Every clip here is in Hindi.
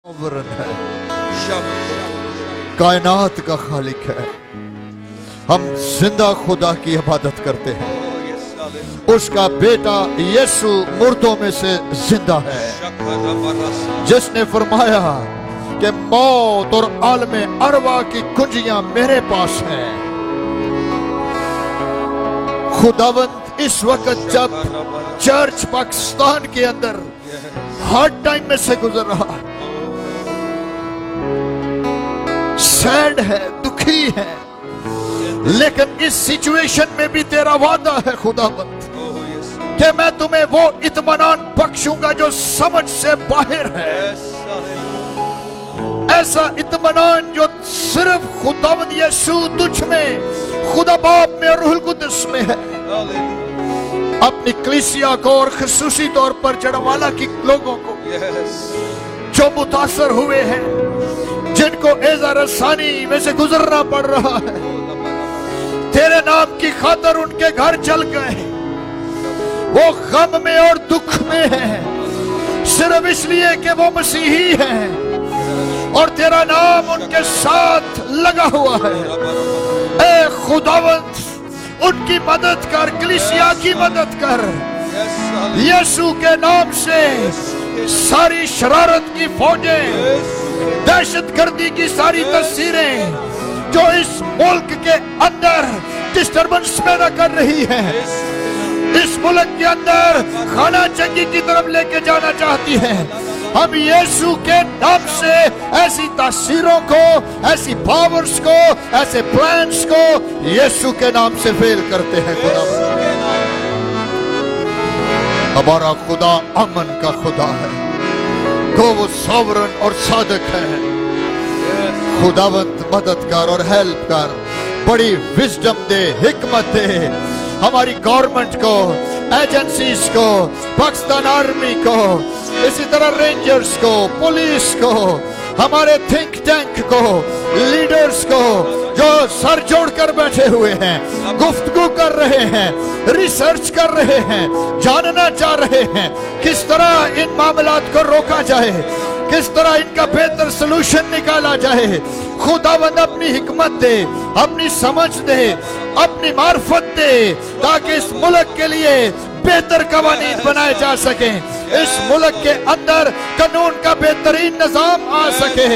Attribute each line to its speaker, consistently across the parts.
Speaker 1: सोवरन है, कायनात का खालिक है। हम जिंदा खुदा की इबादत करते हैं। उसका बेटा यीशु मुर्दों में से जिंदा है, जिसने फरमाया कि मौत और आलमे अरवा की कुंजियां मेरे पास हैं। खुदावंद इस वक्त जब चर्च पाकिस्तान के अंदर हार्ड टाइम में से गुजर रहा है, सैड है, दुखी है, लेकिन इस सिचुएशन में भी तेरा वादा है खुदावंद कि मैं तुम्हें वो इत्मीनान बख्शूंगा जो समझ से बाहर है। ऐसा इत्मीनान जो सिर्फ खुदावंद यीशु तुझ में, खुदा बाप में और रूहुल कुद्दुस में है। अपनी कलीसिया को और खुसूसी तौर पर जड़वाला की लोगों को जो मुतासर हुए हैं, जिनको एज़ा रसानी में से गुजरना पड़ रहा है, तेरे नाम की खातर उनके घर जल गए, वो गम में और दुख में है, सिर्फ इसलिए कि वो मसीही हैं और तेरा नाम उनके साथ लगा हुआ है। ए खुदावंद, उनकी मदद कर, कलीसिया की मदद कर। यीशु के नाम से सारी शरारत की फौजें, दहशतगर्दी की सारी तस्वीरें जो इस मुल्क के अंदर डिस्टर्बेंस पैदा कर रही है, इस मुल्क के अंदर खाना जंगी की तरफ लेके जाना चाहती है, हम यीशु के नाम से ऐसी तासीरों को, ऐसी पावर्स को, ऐसे प्लान्स को यीशु के नाम से फेल करते हैं। खुदा, हमारा खुदा अमन का खुदा है, तो वो सोवरन और सादिक है। खुदावंत मदद कर और हेल्प कर, बड़ी विजडम दे, हिकमत दे हमारी गवर्नमेंट को, एजेंसीज को, पाकिस्तान आर्मी को, इसी तरह रेंजर्स को, पुलिस को, हमारे थिंक टैंक को, लीडर्स को जो सर जोड़कर बैठे हुए हैं, गुफ्तगू कर रहे हैं, रिसर्च कर रहे हैं, जानना चाह रहे हैं किस तरह इन मामलात को रोका जाए, किस तरह इनका बेहतर सलूशन निकाला जाए। खुदावंद अपनी हिकमत दे, अपनी समझ दे, अपनी मार्फत दे, ताकि इस मुल्क के लिए बेहतर कवानीन बनाए जा सके, इस मुल्क के अंदर कानून का बेहतरीन निजाम आ सके।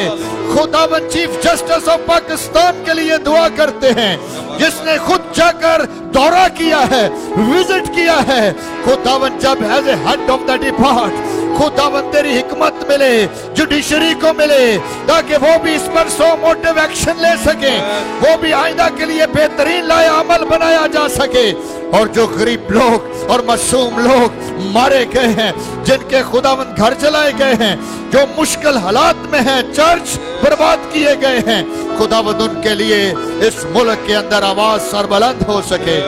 Speaker 1: खुदावंद चीफ जस्टिस ऑफ पाकिस्तान के लिए दुआ करते हैं, जिसने खुद जाकर दौरा किया है, विजिट किया है। खुदावंद जब as a head of the depart, खुदावंद तेरी हिकमत मिले, जुडिशरी को मिले, ताकि वो भी इस पर सो मोटिव एक्शन ले सके, वो भी आइंदा के लिए बेहतरीन लाया अमल बनाया जा सके। और जो गरीब लोग और मासूम लोग मारे गए हैं, जिनके खुदावंद घर जलाए गए हैं, जो मुश्किल हालात में हैं, चर्च बर्बाद किए गए हैं, खुदावंद उनके लिए इस मुल्क के अंदर आवाज सरबुलंद हो सके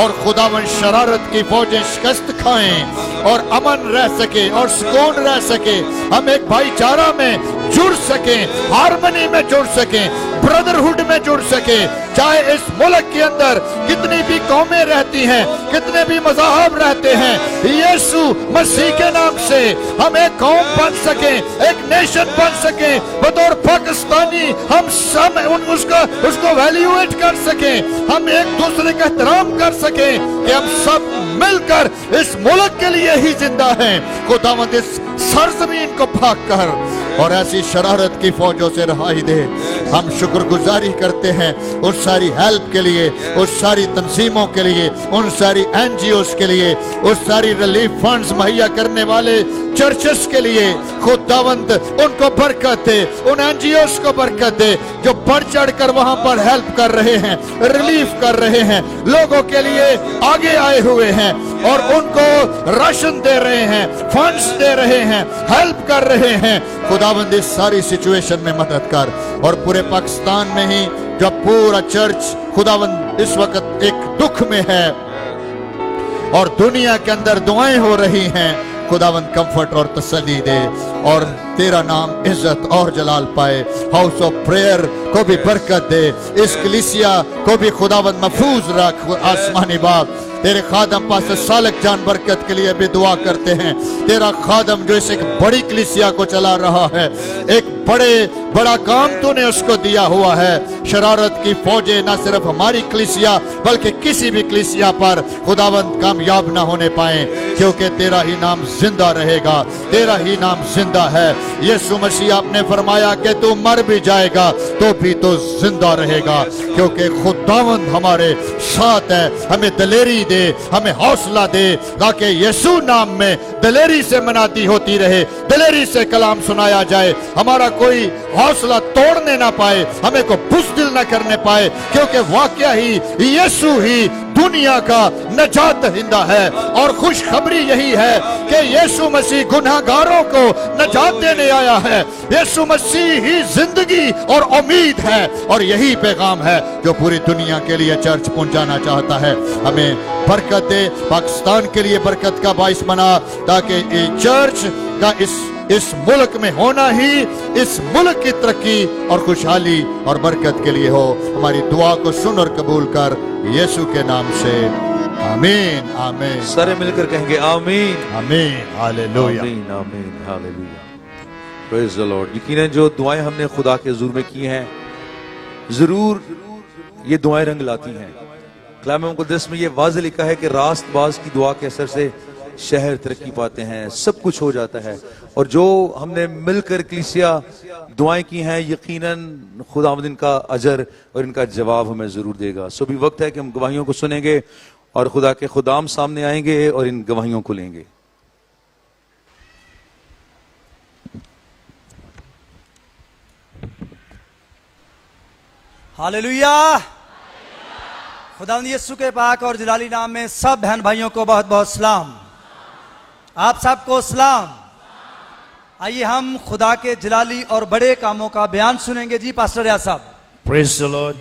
Speaker 1: और खुदावंद शरारत की फौजें शिकस्त खाएं और अमन रह सके और सुकून रह सके। हम एक भाईचारा में जुड़ सके, हार्मनी में जुड़ सके, ब्रदरहुड में जुड़ सके। चाहे इस मुल्क के अंदर कितनी भी कौमें रहती हैं, कितने भी मज़हब रहते हैं, यीशु मसीह के नाम से हम एक कौम बन सके, एक नेशन बन सके। बतौर पाकिस्तानी हम सब उसको वैल्यूएट कर सके, हम एक दूसरे का एहतराम कर सके कि हम सब मिलकर इस मुल्क के लिए ही जिंदा हैं। खुदावंद इस सरजमीन को भाग कर और ऐसी शरारत की फौजों से रहाई दे। हम शुक्रगुजारी करते हैं उस सारी हेल्प के लिए, उस सारी तंजीमों के लिए, उन सारी एनजीओस के लिए, उस सारी रिलीफ फंड्स मुहैया करने वाले चर्चेस के लिए। खुदावंद उनको बरकत दे, उन एनजीओस को बरकत दे जो बढ़ चढ़ कर वहां पर हेल्प कर रहे हैं, रिलीफ कर रहे हैं, लोगों के लिए आगे आए हुए हैं और उनको राशन दे रहे हैं, फंड्स दे रहे हैं, हेल्प कर रहे हैं। खुदावंद इस सारी सिचुएशन में मदद कर। और पूरे पाकिस्तान में ही जब पूरा चर्च खुदावंद इस वक्त एक दुख में है और दुनिया के अंदर दुआएं हो रही हैं, खुदावंद कंफर्ट और तसल्ली दे और तेरा नाम इज्जत और जलाल पाए। हाउस ऑफ प्रेयर को भी बरकत दे, इस कलीसिया को भी खुदावंद महफूज रख। आसमानी बाप तेरे खादम पास्टर सालक जान बरकत के लिए भी दुआ करते हैं। तेरा खादम जो इस एक बड़ी कलीसिया को चला रहा है, एक बड़ा काम तूने उसको दिया हुआ है। शरारत की फौजें न सिर्फ हमारी कलीसिया बल्कि किसी भी कलीसिया पर खुदावंद कामयाब ना होने पाए, क्योंकि तेरा ही नाम जिंदा रहेगा, तेरा ही नाम जिंदा है। यीशु मसीह आपने फरमाया कि तू मर भी जाएगा तो भी तो जिंदा रहेगा, क्योंकि खुदावंद हमारे साथ है। हमें दिलेरी दे, हमें हौसला दे, ताकि यीशु नाम में दिलेरी से मनाती होती रहे, दिलेरी से कलाम सुनाया जाए, हमारा कोई हौसला तोड़ने ना पाए, हमें को बुज़दिल ना करने पाए, क्योंकि वाकया ही यीशु ही दुनिया का नजात दहिंदा है। और खुशखबरी यही है कि यीशु मसीह गुनाहगारों को नजात देने आया है। यीशु मसीह ही जिंदगी और उम्मीद है, और यही पैगाम है जो पूरी दुनिया के लिए चर्च पहुंचाना चाहता है। हमें बरकत दे, पाकिस्तान के लिए बरकत का बाइस बना, ताकि चर्च का इस मुल्क में होना ही इस मुल्क की तरक्की और खुशहाली और बरकत के लिए हो। हमारी दुआ को सुन और कबूल कर, यीशु के नाम से आमीन आमीन।
Speaker 2: सारे मिलकर कहेंगे आमीन
Speaker 1: आमीन हालेलुया
Speaker 2: आमीन आमीन हालेलुया। Praise the Lord. यकीनन जो दुआएं हमने खुदा के हुजूर में की हैं, जरूर ये दुआएं रंग लाती हैं। कलाम मुक़द्दस में ये वाज़ेह लिखा है कि रास्तबाज की दुआ के असर से शहर तरक्की पाते हैं, सब कुछ हो जाता है। और जो हमने मिलकर कलीसिया दुआएं की हैं, यकीनन खुदावंद इनका अजर और इनका जवाब हमें जरूर देगा। सो भी वक्त है कि हम गवाहियों को सुनेंगे और खुदा के खुदाम सामने आएंगे और इन गवाहियों को लेंगे।
Speaker 3: हालेलुया। खुदावंद यीशु के पाक और जलाली नाम में सब बहन भाइयों को बहुत बहुत सलाम। आप सबको सलाम। आइए हम खुदा के जलाली और बड़े कामों का बयान सुनेंगे। जी पास्टर रियाज साहब।
Speaker 4: Praise the Lord.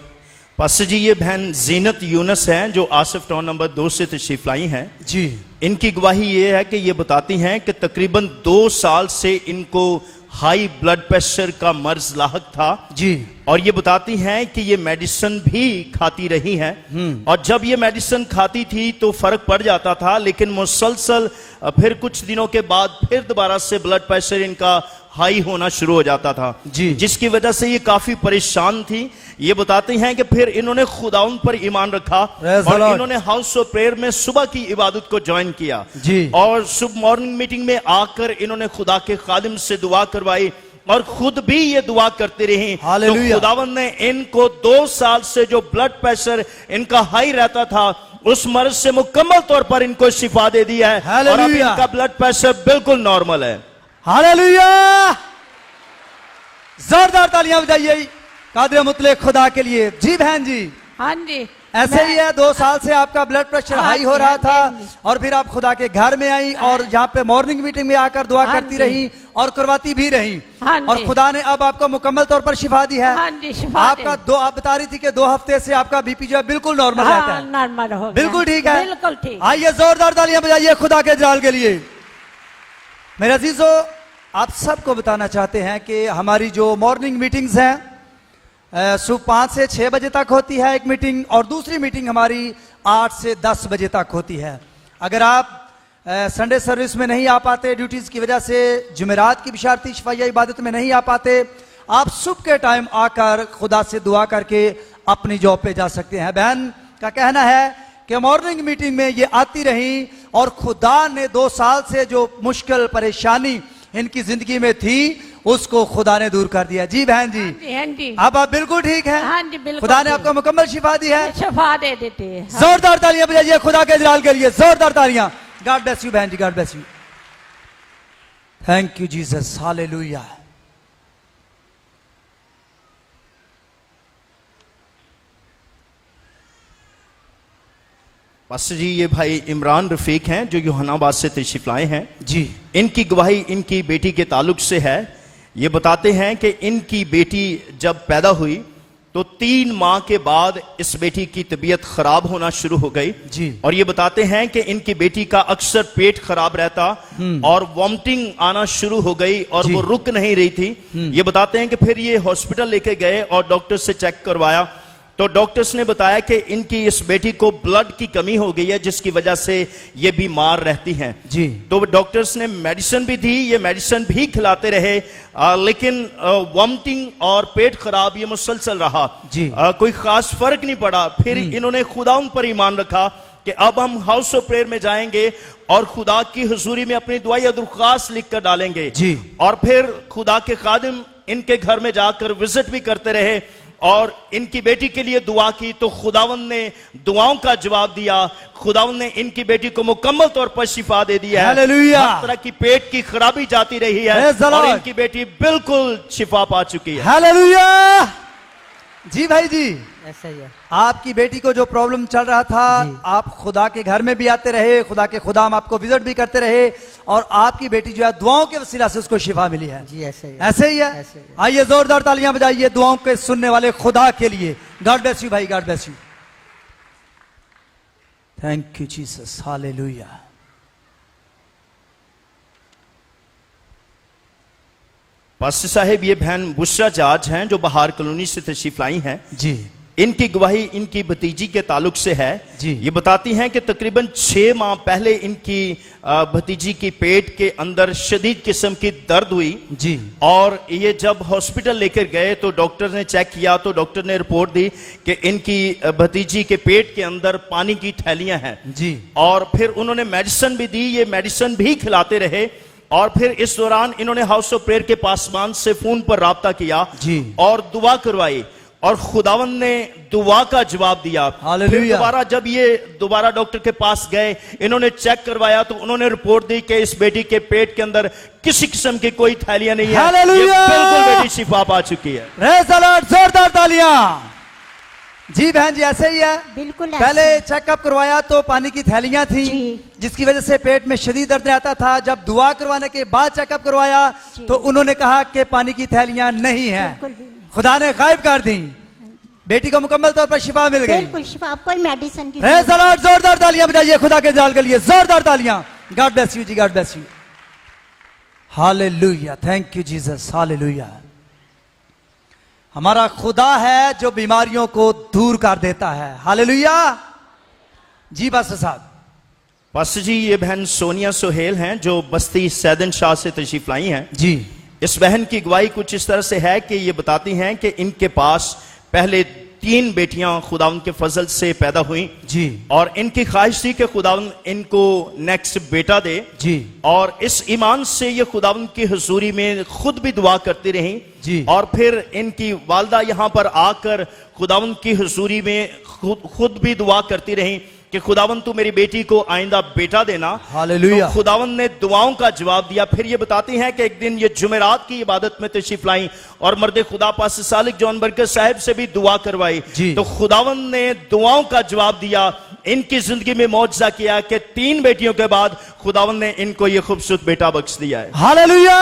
Speaker 4: पास्टर जी, ये बहन जीनत यूनस हैं जो आसिफ टाउन नंबर 2 से तशरीफ लाई हैं
Speaker 3: जी।
Speaker 4: इनकी गवाही ये है कि ये बताती हैं कि तकरीबन 2 साल से इनको हाई ब्लड प्रेशर का मर्ज लाहक था
Speaker 3: जी।
Speaker 4: और ये बताती हैं कि ये मेडिसिन भी खाती रही हैं, और जब ये मेडिसिन खाती थी तो फर्क पड़ जाता था, लेकिन मुसलसल फिर कुछ दिनों के बाद फिर दोबारा से ब्लड प्रेशर इनका हाई होना शुरू हो जाता था
Speaker 3: जी,
Speaker 4: जिसकी वजह से ये काफी परेशान थी। ये बताते हैं कि फिर इन्होंने खुदाउन पर ईमान रखा और इन्होंने हाउस ऑफ प्रेयर में सुबह की इबादत को ज्वाइन किया
Speaker 3: जी।
Speaker 4: और सुबह मॉर्निंग मीटिंग में आकर इन्होंने खुदा के खादिम से दुआ करवाई और खुद भी ये दुआ करते रहे। तो खुदावन ने इनको 2 साल से जो ब्लड प्रेशर इनका हाई रहता था उस मर्ज से मुकम्मल तौर पर इनको शिफा दे दिया है और अब इनका ब्लड प्रेशर बिल्कुल नॉर्मल है।
Speaker 3: हालेलुया। जोरदार तालियां बजाइए कादिर मुतले खुदा के लिए। जी बहन जी।
Speaker 5: हाँ जी।
Speaker 3: ऐसे ही है, 2 साल से आपका ब्लड प्रेशर हाई हो रहा था और फिर आप खुदा के घर में आई और यहाँ पे मॉर्निंग मीटिंग में आकर दुआ करती रही और करवाती भी रही और खुदा ने अब आपको मुकम्मल तौर पर शिफा दी है। आपका आप बता रही थी कि 2 हफ्ते से आपका बीपी जो है बिल्कुल नॉर्मल रहता है।
Speaker 5: नॉर्मल हो गया।
Speaker 3: बिल्कुल ठीक है।
Speaker 5: बिल्कुल ठीक।
Speaker 3: आइए जोरदार तालियां बजाइए खुदा के जलाल के लिए। मेरे अजीजों, आप सबको बताना चाहते हैं कि हमारी जो मॉर्निंग मीटिंग्स हैं सुबह 5 से 6 बजे तक होती है एक मीटिंग, और दूसरी मीटिंग हमारी 8 से 10 बजे तक होती है। अगर आप संडे सर्विस में नहीं आ पाते ड्यूटीज की वजह से, जुमेरात की बिशारती शफाइया इबादत में नहीं आ पाते, आप सुबह के टाइम आकर खुदा से दुआ करके अपनी जॉब पे जा सकते हैं। बहन का कहना है कि मॉर्निंग मीटिंग में ये आती रही और खुदा ने 2 साल से जो मुश्किल परेशानी इनकी जिंदगी में थी उसको खुदा ने दूर कर दिया। जी बहन जी।
Speaker 5: हाँ जी।
Speaker 3: अब आप बिल्कुल ठीक है।
Speaker 5: हाँ जी, बिल्कुल।
Speaker 3: खुदा ने आपको मुकम्मल शिफा दी है।
Speaker 5: शिफा दे देते हैं। हाँ।
Speaker 3: जोरदार तालियां बजाइए खुदा के जलाल के लिए। जोरदार तालियां। गॉड ब्लेस यू बहन जी। God bless you. Thank you Jesus. Hallelujah.
Speaker 4: Pastor जी, ये भाई इमरान रफीक हैं जो यूहन्नाबाद से तशरीफ लाए हैं
Speaker 3: जी।
Speaker 4: इनकी गवाही इनकी बेटी के ताल्लुक से है। ये बताते हैं कि इनकी बेटी जब पैदा हुई तो 3 माह के बाद इस बेटी की तबीयत खराब होना शुरू हो गई
Speaker 3: जी।
Speaker 4: और ये बताते हैं कि इनकी बेटी का अक्सर पेट खराब रहता और वॉमिटिंग आना शुरू हो गई और वो रुक नहीं रही थी। ये बताते हैं कि फिर ये हॉस्पिटल लेके गए और डॉक्टर से चेक करवाया तो डॉक्टर्स ने बताया कि इनकी इस बेटी को ब्लड की कमी हो गई है, जिसकी वजह से ये बीमार रहती हैं
Speaker 3: जी।
Speaker 4: तो डॉक्टर्स ने मेडिसिन भी दी, ये मेडिसिन भी खिलाते रहे, लेकिन वॉमिटिंग और पेट खराब ये मुसलसल रहा
Speaker 3: जी।
Speaker 4: कोई खास फर्क नहीं पड़ा। फिर इन्होंने खुदा उन पर ईमान रखा कि अब हम हाउस ऑफ प्रेयर में जाएंगे और खुदा की हुजूरी में अपनी दुआ या दरख्वास्त लिख कर डालेंगे
Speaker 3: जी।
Speaker 4: और फिर खुदा के खादिम इनके घर में जाकर विजिट भी करते रहे और इनकी बेटी के लिए दुआ की, तो खुदावंद ने दुआओं का जवाब दिया। खुदावंद ने इनकी बेटी को मुकम्मल तौर पर शिफा दे दी है।
Speaker 3: हालेलुया।
Speaker 4: हर तरह की पेट की खराबी जाती रही है
Speaker 3: Praise the
Speaker 4: और
Speaker 3: Lord।
Speaker 4: इनकी बेटी बिल्कुल शिफा पा चुकी है।
Speaker 3: हालेलुया। जी भाई जी,
Speaker 6: ऐसा ही है।
Speaker 3: आपकी बेटी को जो प्रॉब्लम चल रहा था, आप खुदा के घर में भी आते रहे, खुदा के खुदाम आपको विजिट भी करते रहे और आपकी बेटी जो है दुआओं के वसीला से उसको शिफा मिली है।
Speaker 6: जी ऐसे ही
Speaker 3: ऐसे ही है।
Speaker 6: ऐसे ही है।
Speaker 3: आइए जोरदार तालियां बजाइए दुआओं के सुनने वाले खुदा के लिए। गॉड ब्लेस यू भाई, God bless you. Thank you Jesus, hallelujah.
Speaker 4: Pastor साहब, ये बहन बुशरा जाज हैं जो बहार कॉलोनी से तशरीफ लाई हैं।
Speaker 3: जी।
Speaker 4: इनकी गवाही इनकी भतीजी के ताल्लुक से है।
Speaker 3: जी।
Speaker 4: ये बताती हैं कि तकरीबन 6 माह पहले इनकी भतीजी की पेट के अंदर शदीद किस्म की दर्द हुई
Speaker 3: जी।
Speaker 4: और ये जब हॉस्पिटल लेकर गए तो डॉक्टर ने चेक किया तो डॉक्टर ने रिपोर्ट दी कि इनकी भतीजी के पेट के अंदर पानी की थैलियां हैं
Speaker 3: जी।
Speaker 4: और फिर उन्होंने मेडिसिन भी दी, ये मेडिसिन भी खिलाते रहे और फिर इस दौरान इन्होंने हाउस ऑफ प्रेयर के पासवान से फोन पर राब्ता किया
Speaker 3: जी।
Speaker 4: और दुआ करवाई और खुदावंद ने दुआ का जवाब दिया।
Speaker 3: हालेलुया।
Speaker 4: फिर दोबारा जब ये दोबारा डॉक्टर के पास गए, इन्होंने चेक करवाया तो उन्होंने रिपोर्ट दी कि इस बेटी के पेट के अंदर किसी किस्म की कोई थैलियां नहीं है।
Speaker 3: हालेलुया।
Speaker 4: ये बिल्कुल बेटी शिफा पा चुकी है।
Speaker 3: प्रेज़ द लॉर्ड, जोरदार तालियां। जी बहन जी, ऐसे ही है।
Speaker 5: बिल्कुल ऐसे।
Speaker 3: पहले चेकअप करवाया तो पानी की थैलियां थी
Speaker 5: जी।
Speaker 3: जिसकी वजह से पेट में शदीद दर्द आता था। जब दुआ करवाने के बाद चेकअप करवाया तो उन्होंने कहा कि पानी की थैलियां नहीं है।
Speaker 5: बिल्कुल भी।
Speaker 3: खुदा ने गायब कर दी, बेटी को मुकम्मल तौर पर शिफा मिल गई।
Speaker 5: बिल्कुल शिफा, आप कोई मेडिसिन की
Speaker 3: प्रेज़ द लॉर्ड, जोरदार तालियां बजाइए खुदा के जाल के लिए, जोरदार तालियां। गॉड ब्लेस यू जी, God bless you. Hallelujah, thank you Jesus, hallelujah. हमारा खुदा है जो बीमारियों को दूर कर देता है। हालेलुया। जी पास्टर साहब।
Speaker 4: पास्टर जी, ये बहन सोनिया सोहेल हैं जो बस्ती सैदन शाह से तशरीफ लाई हैं।
Speaker 3: जी।
Speaker 4: इस बहन की गवाही कुछ इस तरह से है कि ये बताती हैं कि इनके पास पहले 3 बेटियां खुदावंद के फजल से पैदा हुई
Speaker 3: जी।
Speaker 4: और इनकी ख्वाहिश थी कि खुदावंद इनको नेक्स्ट बेटा दे
Speaker 3: जी।
Speaker 4: और इस ईमान से ये खुदावंद की हुजूरी में खुद भी दुआ करती रही
Speaker 3: जी।
Speaker 4: और फिर इनकी वालदा यहां पर आकर खुदावंद की हुजूरी में खुद भी दुआ करती रही कि खुदावंद तू मेरी बेटी को आइंदा बेटा देना।
Speaker 3: हालेलुया।
Speaker 4: तो खुदावंद ने दुआओं का जवाब दिया। फिर ये बताती हैं कि एक दिन ये जुमेरात की इबादत में तशरीफ लाई और मर्द खुदा पास सालिक जॉन बरकत साहब से भी दुआ करवाई। तो खुदावंद ने दुआओं का जवाब दिया, इनकी जिंदगी में मौजज़ा किया कि 3 बेटियों के बाद खुदावंद ने इनको ये खूबसूरत बेटा बख्श दिया है।
Speaker 3: Hallelujah,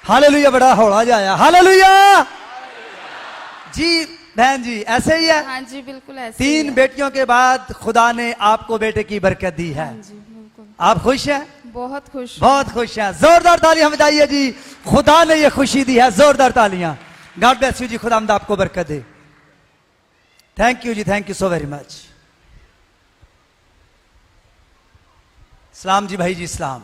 Speaker 3: hallelujah. बड़ा हौला जाया। हालेलुया। जी बहन जी, ऐसे ही है।
Speaker 7: हाँ जी, बिल्कुल ऐसे ही
Speaker 3: 3
Speaker 7: है।
Speaker 3: बेटियों के बाद खुदा ने आपको बेटे की बरकत दी है।
Speaker 7: हाँ जी, बिल्कुल।
Speaker 3: आप खुश हैं?
Speaker 7: बहुत खुश।
Speaker 3: बहुत खुश हैं। जोरदार तालियां बजाइए जी, खुदा ने ये खुशी दी है। जोरदार तालियां। गॉड ब्लेस यू जी, खुदा आपको बरकत दे। थैंक यू जी, thank you so very much. सलाम जी भाई जी, सलाम।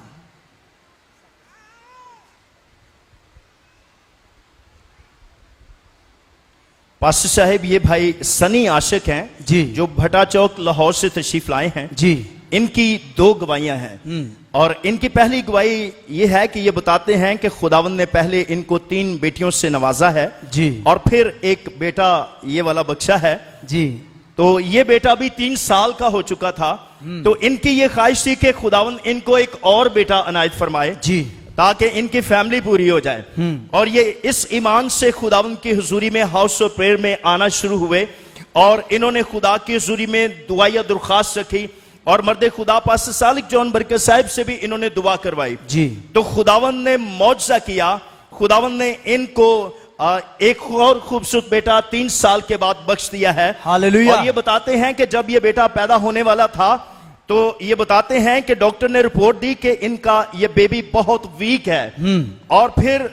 Speaker 4: पास्टर साहब, ये भाई सनी आशिक हैं
Speaker 3: जी,
Speaker 4: जो भटा चौक लाहौर से तशरीफ लाए हैं
Speaker 3: जी।
Speaker 4: इनकी 2 गवाहियां हैं और इनकी पहली गवाही ये है कि ये बताते हैं कि खुदावंद ने पहले इनको 3 बेटियों से नवाजा है
Speaker 3: जी।
Speaker 4: और फिर एक बेटा ये वाला बख्शा है
Speaker 3: जी।
Speaker 4: तो ये बेटा भी 3 साल का हो चुका था। तो इनकी ये ख्वाहिश थी कि खुदावंद इनको एक और बेटा अनायत फरमाए
Speaker 3: जी,
Speaker 4: ताकि इनकी फैमिली पूरी हो जाए। और ये इस ईमान से खुदावंद की हुजूरी में हाउस ऑफ प्रेयर में आना शुरू हुए और इन्होंने खुदा की हुजूरी में दुआ या दरख्वास्त रखी और मर्द खुदा पास सालिक जॉन बरकत साहब से भी इन्होंने दुआ करवाई
Speaker 3: जी।
Speaker 4: तो खुदावंद ने मौजज़ा किया। खुदावंद ने इनको एक और खूबसूरत बेटा 3 साल के बाद बख्श दिया है।
Speaker 3: हालेलुया।
Speaker 4: और ये बताते हैं कि जब ये बेटा पैदा होने वाला था तो ये बताते हैं कि डॉक्टर ने रिपोर्ट दी कि इनका ये बेबी बहुत वीक है और फिर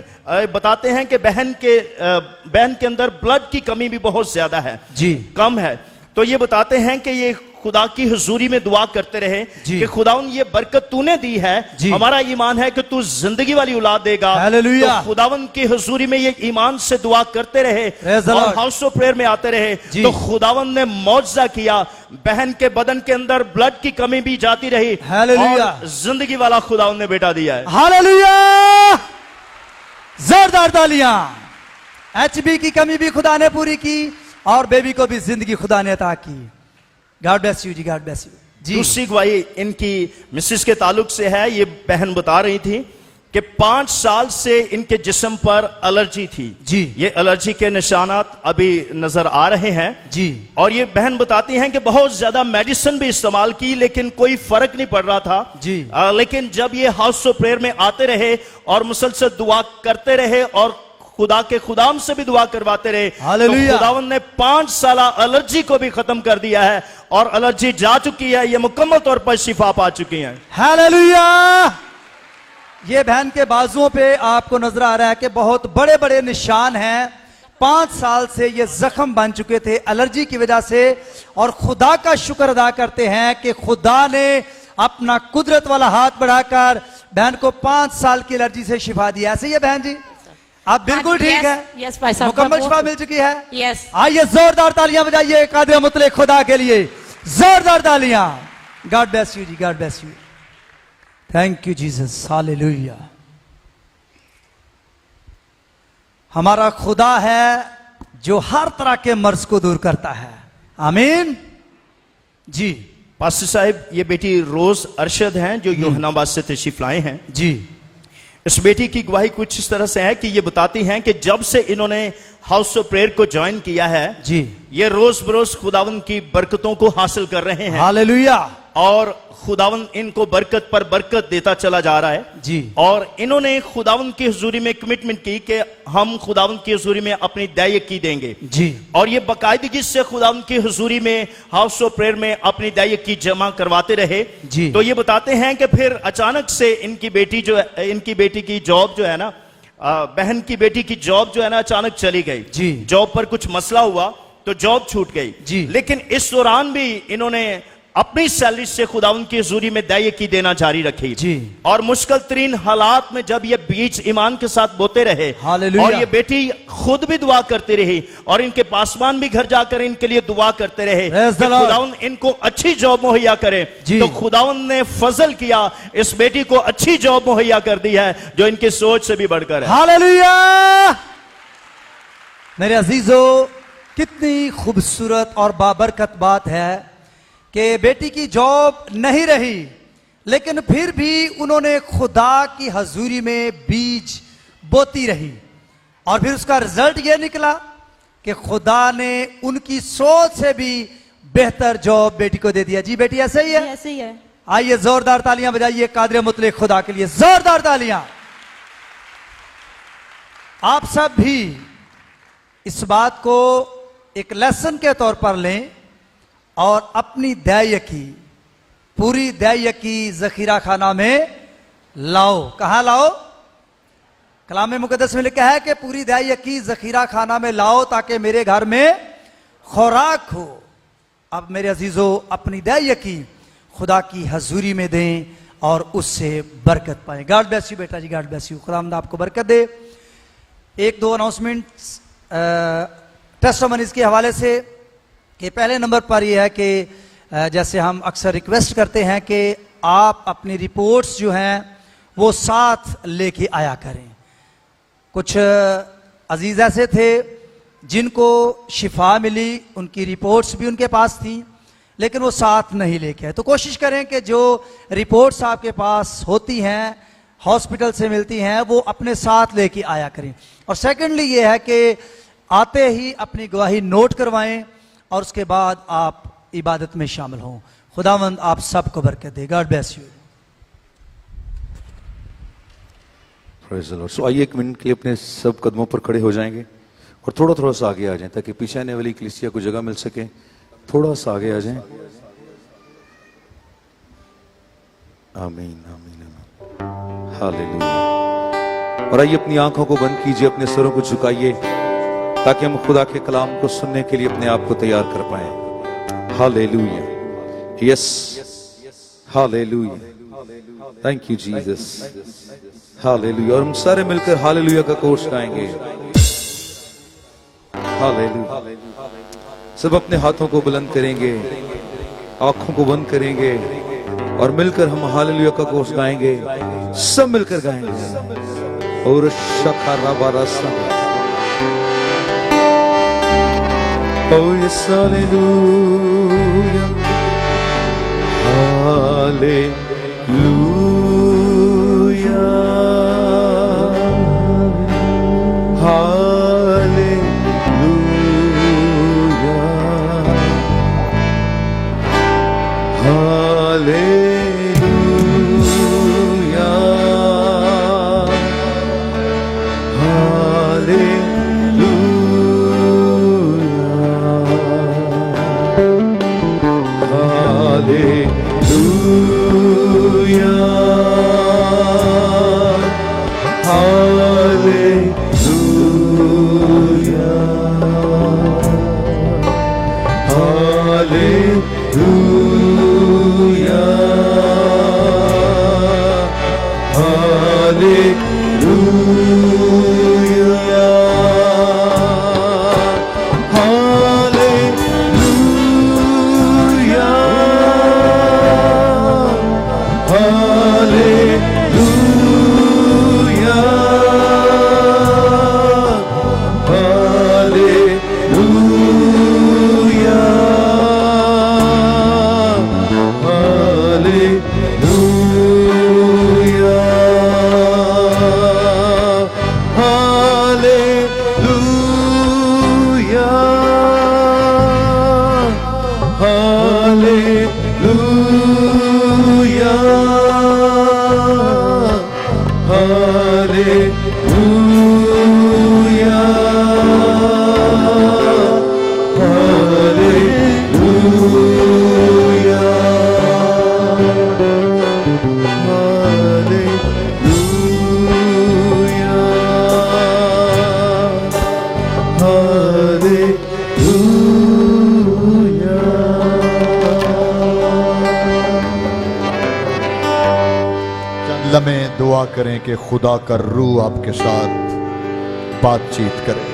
Speaker 4: बताते हैं कि बहन के अंदर ब्लड की कमी भी बहुत ज्यादा है
Speaker 3: जी,
Speaker 4: कम है। तो ये बताते हैं कि ये खुदा की हुजूरी में दुआ करते रहे कि खुदावन ये बरकत तूने दी है, हमारा ईमान है कि तू जिंदगी वाली औलाद देगा। तो खुदावन की हुजूरी में ये ईमान से दुआ करते रहे और हाउस ऑफ प्रेयर में आते रहे। तो खुदावन ने मौजज़ा किया, बहन के बदन के अंदर ब्लड की कमी भी जाती रही और जिंदगी वाला खुदावन ने बेटा दिया है।
Speaker 3: हालेलुया, जोरदार तालियां। एचबी की कमी भी खुदा ने पूरी की और बेबी को भी जिंदगी खुदा ने अता की। गॉड ब्लेस यू जी, गॉड ब्लेस यू जी।
Speaker 4: दूसरी गवाही इनकी मिसेस के ताल्लुक से है। ये बहन बता रही थी कि 5 साल से इनके जिस्म पर एलर्जी थी
Speaker 3: जी।
Speaker 4: ये एलर्जी के निशानात अभी नजर आ रहे हैं
Speaker 3: जी।
Speaker 4: और ये बहन बताती हैं कि बहुत ज्यादा मेडिसिन भी इस्तेमाल की लेकिन कोई फर्क नहीं पड़ रहा था
Speaker 3: जी।
Speaker 4: लेकिन जब ये हाउस ऑफ प्रेयर में आते रहे और मुसलसल दुआ करते रहे और खुदा के खुदाम से भी दुआ करवाते रहे, तो खुदावन ने 5 साल एलर्जी को भी खत्म कर दिया है और एलर्जी जा चुकी है, ये मुकम्मल तौर पर शिफा पा चुकी हैं।
Speaker 3: हालेलुया। ये बहन के बाजुओं पे आपको नजर आ रहा है कि बहुत बड़े बड़े निशान हैं। 5 साल से ये जख्म बन चुके थे एलर्जी की वजह से और खुदा का शुक्र अदा करते हैं कि खुदा ने अपना कुदरत वाला हाथ बढ़ाकर बहन को 5 साल की एलर्जी से शिफा दिया। ऐसे ही है बहन जी, आप बिल्कुल ठीक है, मुकम्मल शिफा मिल चुकी है।
Speaker 5: यस,
Speaker 3: आइए जोरदार तालियां बजाइए कादिर मुतलक खुदा के लिए, जोरदार तालियां। गॉड ब्लेस यू जी, God bless you, thank you Jesus, hallelujah. हमारा खुदा है जो हर तरह के मर्ज को दूर करता है। आमीन जी।
Speaker 4: पास्टर साहब, ये बेटी रोज अरशद हैं जो यूहन्नाबाद से तशरीफ लाए हैं
Speaker 3: जी।
Speaker 4: इस बेटी की गवाही कुछ इस तरह से है कि ये बताती हैं कि जब से इन्होंने हाउस ऑफ प्रेयर को ज्वाइन किया है
Speaker 3: जी, ये
Speaker 4: रोज बरोज खुदावन की बरकतों को हासिल कर रहे हैं।
Speaker 3: हालेलुया। और
Speaker 4: खुदावन इनको बरकत पर बरकत देता चला जा रहा है
Speaker 3: जी।
Speaker 4: और इन्होंने खुदावन की हुजूरी में कमिटमेंट की कि हम खुदावन की हुजूरी में अपनी दायकी देंगे जी। और ये बाकायदगी से खुदावन की हुजूरी में हाउस ऑफ प्रेयर में अपनी दायकी जमा करवाते रहे जी। तो ये बताते हैं कि फिर अचानक से इनकी बेटी की जॉब जो है ना, बहन की बेटी की जॉब जो है ना अचानक चली गई जी। जॉब पर कुछ मसला हुआ तो जॉब छूट गई जी। लेकिन इस दौरान भी इन्होंने अपनी सैलरी से खुदावन की हुजूरी में दायकी देना जारी रखी जी। और मुश्किल तरीन हालात में जब ये बीच ईमान के साथ बोते रहे और ये बेटी खुद भी दुआ करती रही और इनके पासवान भी घर जाकर इनके लिए दुआ करते रहे कि खुदावन इनको अच्छी जॉब मुहैया करे। तो खुदावन ने फजल किया, इस बेटी को अच्छी जॉब मुहैया कर दी है जो इनकी सोच से भी बढ़कर है।
Speaker 3: हालेलुया। मेरे अजीजों, कितनी खूबसूरत और बाबरकत बात है कि बेटी की जॉब नहीं रही लेकिन फिर भी उन्होंने खुदा की हजूरी में बीज बोती रही और फिर उसका रिजल्ट यह निकला कि खुदा ने उनकी सोच से भी बेहतर जॉब बेटी को दे दिया। जी बेटी, ऐसे ही है?
Speaker 5: ऐसे ही है।
Speaker 3: आइए जोरदार तालियां बजाइए कादिर मुतलक खुदा के लिए, जोरदार तालियां। आप सब भी इस बात को एक लेसन के तौर पर लें और अपनी दायकी, पूरी दायकी जखीरा खाना में लाओ। कहां लाओ? कलाम मुकद्दस में लिखा है कि पूरी दायकी जखीरा खाना में लाओ ताकि मेरे घर में खुराक हो। अब मेरे अजीजों, अपनी दायकी खुदा की हजूरी में दें और उससे बरकत पाएं। गॉड ब्लेस यू बेटा जी, गॉड ब्लेस यू, खुदा आपको बरकत दे। 1-2 अनाउंसमेंट्स टेस्टिमनीज के हवाले से कि पहले नंबर पर यह है कि जैसे हम अक्सर रिक्वेस्ट करते हैं कि आप अपनी रिपोर्ट्स जो हैं वो साथ लेके आया करें। कुछ अजीज ऐसे थे जिनको शिफा मिली, उनकी रिपोर्ट्स भी उनके पास थी लेकिन वो साथ नहीं लेके आए। तो कोशिश करें कि जो रिपोर्ट्स आपके पास होती हैं, हॉस्पिटल से मिलती हैं, वो अपने साथ लेके आया करें। और सेकेंडली ये है कि आते ही अपनी गवाही नोट करवाएं और उसके बाद आप इबादत में शामिल हों। खुदावंद आप सबको बरकत दे। God bless you.
Speaker 2: Praise the lord. So आइए 1 मिनट के लिए अपने सब कदमों पर खड़े हो जाएंगे और थोड़ा थोड़ा सा आगे आ जाएं ताकि पीछे आने वाली कलीसिया को जगह मिल सके। थोड़ा सा आगे आ जाएं। आमीन आमीन आमीन। हालेलुया। और आइए अपनी आंखों को बंद कीजिए, अपने सरों को झुकाइए ताकि हम खुदा के कलाम को सुनने के लिए अपने आप को तैयार कर पाए। Hallelujah, yes, hallelujah, thank you Jesus, hallelujah. और हम सारे मिलकर हालेलुया का कोर्स गाएंगे। हालेलुया। सब अपने हाथों को बुलंद करेंगे, आंखों को बंद करेंगे और मिलकर हम हालेलुया का कोर्स गाएंगे। सब मिलकर गाएंगे। और शकारा बारासा, oh yes, hallelujah, hallelujah,
Speaker 1: लम्हे दुआ करें कि खुदा का रूह आपके साथ बातचीत करे,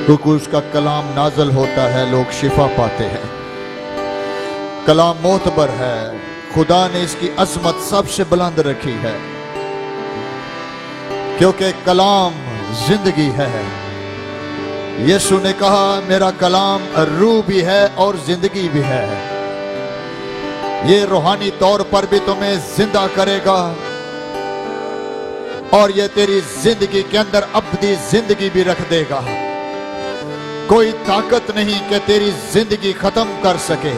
Speaker 1: क्योंकि उसका कलाम नाजल होता है, लोग शिफा पाते हैं। कलाम मोतबर है, खुदा ने इसकी अजमत सबसे बुलंद रखी है, क्योंकि कलाम जिंदगी है। यीशु ने कहा मेरा कलाम रूह भी है और जिंदगी भी है। ये रूहानी तौर पर भी तुम्हें जिंदा करेगा और ये तेरी जिंदगी के अंदर अब्दी जिंदगी भी रख देगा। कोई ताकत नहीं कि तेरी जिंदगी खत्म कर सके।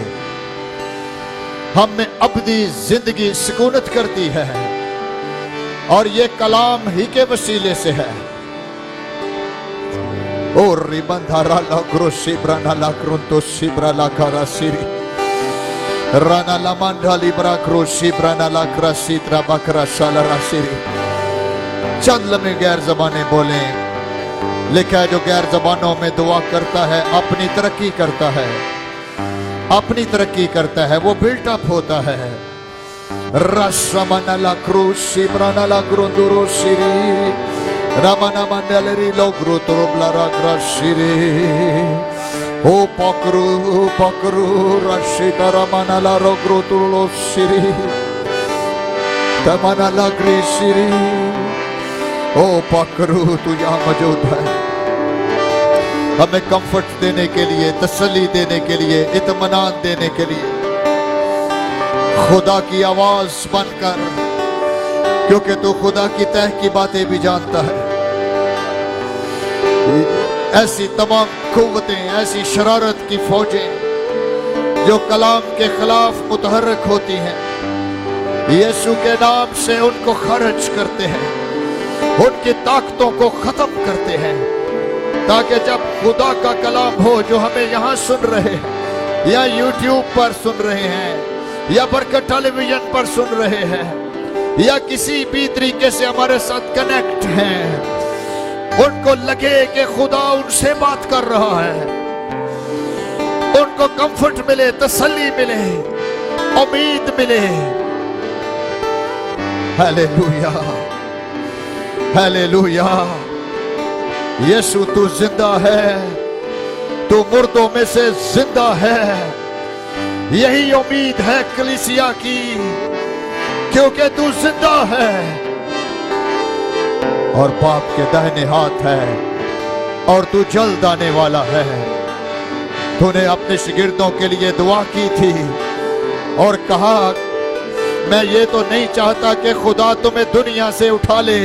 Speaker 1: हम में अब्दी जिंदगी सुकूनत करती है और ये कलाम ही के वसीले से है। ओ रिबंधारा ला ग्रोशी ब्राना ला क्रुंतो शिब्रा ला कारा सिरी राना ला मंडा लिब्रा क्रोशी ब्राना ला क्रासी त्रा बकरा शाला सिरी। चंद लम्हे गैर जबानें बोले। लिखा है जो गैर जबानों में दुआ करता है अपनी तरक्की करता है, अपनी तरक्की करता है, वो बिल्टअप होता है। रशमना ला क्रोशी ब्राना ला ग्रोंदुरो सिरी रामाना मंडलेरी लो ग्रोतरो ब्लारा क्रासिरी। ओ पकरू रशिता रामाना ला रो ग्रोतरो सिरी तमाना ला ग्रीसिरी। ओ पकरू तू यहाँ मौजूद है, हमें कंफर्ट देने के लिए, तसल्ली देने के लिए, इत्मीनान देने के लिए। खुदा की आवाज बनकर, क्योंकि तू खुदा की तह की बातें भी जानता है। ऐसी तमाम कुव्वतें, ऐसी शरारत की फौजें जो कलाम के खिलाफ मुतहर्रक होती हैं, यीशु के नाम से उनको खर्च करते हैं, उनकी ताकतों को खत्म करते हैं, ताकि जब खुदा का कलाम हो जो हमें यहाँ सुन रहे हैं या यूट्यूब पर सुन रहे हैं या बरकत टेलीविजन पर सुन रहे हैं, या किसी भी तरीके से हमारे साथ कनेक्ट हैं, उनको लगे कि खुदा उनसे बात कर रहा है, उनको कंफर्ट मिले, तसल्ली मिले, उम्मीद मिले। Hallelujah, hallelujah. यीशु तू जिंदा है, तू मुर्दों में से जिंदा है। यही उम्मीद है कलीसिया की, क्योंकि तू जिंदा है और बाप के दाहिने हाथ है और तू जल्द आने वाला है। तूने अपने शिगिर्दों के लिए दुआ की थी और कहा, मैं ये तो नहीं चाहता कि खुदा तुम्हें दुनिया से उठा ले,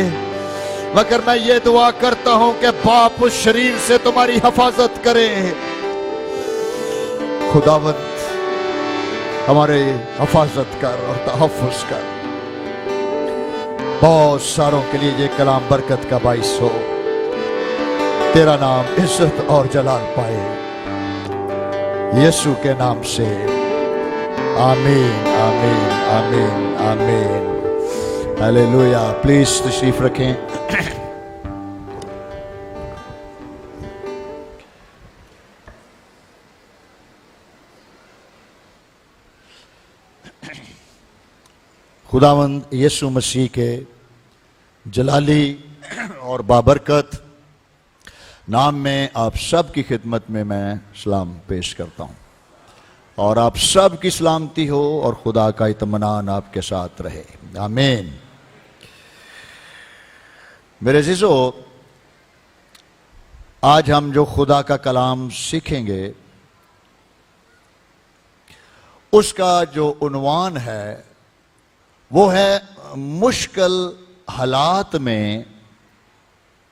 Speaker 1: मगर मैं ये दुआ करता हूं कि बाप उस शरीर से तुम्हारी हिफाजत करे। खुदावंद हमारे हिफाजत कर और तहफ्फुज कर। बहुत सारों के लिए ये कलाम बरकत का बाइस हो, तेरा नाम इज्जत और जलाल पाए, यीशु के नाम से आमीन, आमीन, आमीन, आमीन। हालेलुया। प्लीज तशरीफ रखें। खुदावंद यीशु मसीह के जलाली और बाबरकत नाम में आप सब की खिदमत में मैं सलाम पेश करता हूं और आप सब की सलामती हो और खुदा का इत्मीनान आपके साथ रहे। आमीन। मेरे अज़ीज़ों, आज हम जो खुदा का कलाम सीखेंगे उसका जो उन्वान है वो है मुश्किल हालात में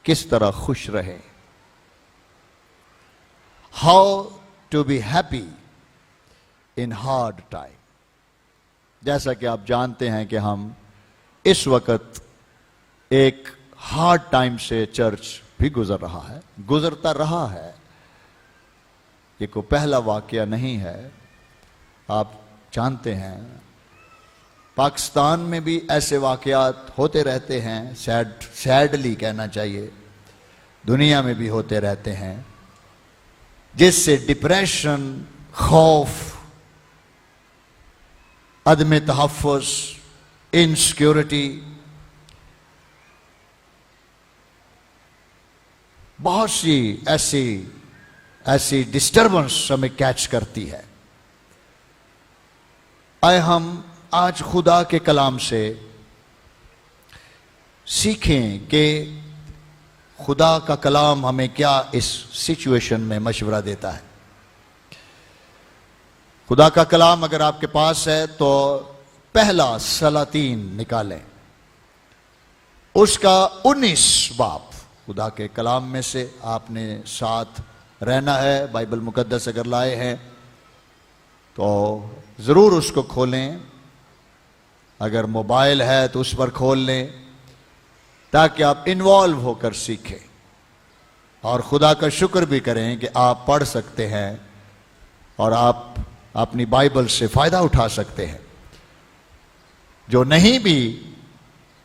Speaker 1: किस तरह खुश रहे। How to be happy in hard time. जैसा कि आप जानते हैं कि हम इस वक्त एक हार्ड टाइम से चर्च भी गुजरता रहा है। ये कोई पहला वाकया नहीं है। आप जानते हैं पाकिस्तान में भी ऐसे वाकयात होते रहते हैं, सैडली कहना चाहिए, दुनिया में भी होते रहते हैं, जिससे डिप्रेशन, खौफ, अदम तहफ़्फ़ुज़, इनसिक्योरिटी, बहुत सी ऐसी डिस्टर्बेंस हमें कैच करती है। आए हम आज खुदा के कलाम से सीखें कि खुदा का कलाम हमें क्या इस सिचुएशन में मशवरा देता है। खुदा का कलाम अगर आपके पास है तो पहला सलातीन निकालें, उसका 19 बाब खुदा के कलाम में से आपने साथ रहना है। बाइबल मुकद्दस अगर लाए हैं तो ज़रूर उसको खोलें, अगर मोबाइल है तो उस पर खोल लें ताकि आप इन्वॉल्व होकर सीखें और खुदा का शुक्र भी करें कि आप पढ़ सकते हैं और आप अपनी बाइबल से फ़ायदा उठा सकते हैं। जो नहीं भी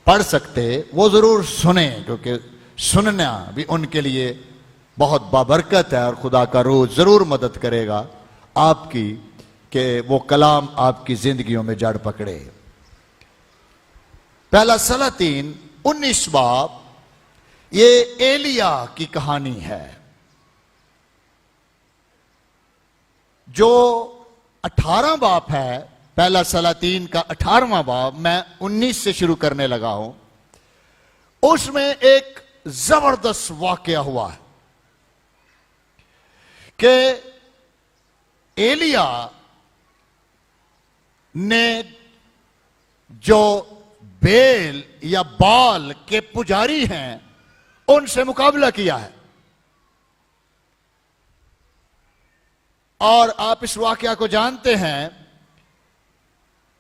Speaker 1: पढ़ सकते वो ज़रूर सुने, क्योंकि सुनना भी उनके लिए बहुत बाबरकत है और खुदा का रूह ज़रूर मदद करेगा आपकी कि वो कलाम आपकी ज़िंदगियों में जड़ पकड़े। पहला सलातीन 19 बाब, ये एलिया की कहानी है जो 18 बाब है। पहला सलातीन का 18वां बाब मैं 19 से शुरू करने लगा हूं। उसमें एक जबरदस्त वाकया हुआ है कि एलिया ने जो बेल या बाल के पुजारी हैं उनसे मुकाबला किया है। और आप इस वाकया को जानते हैं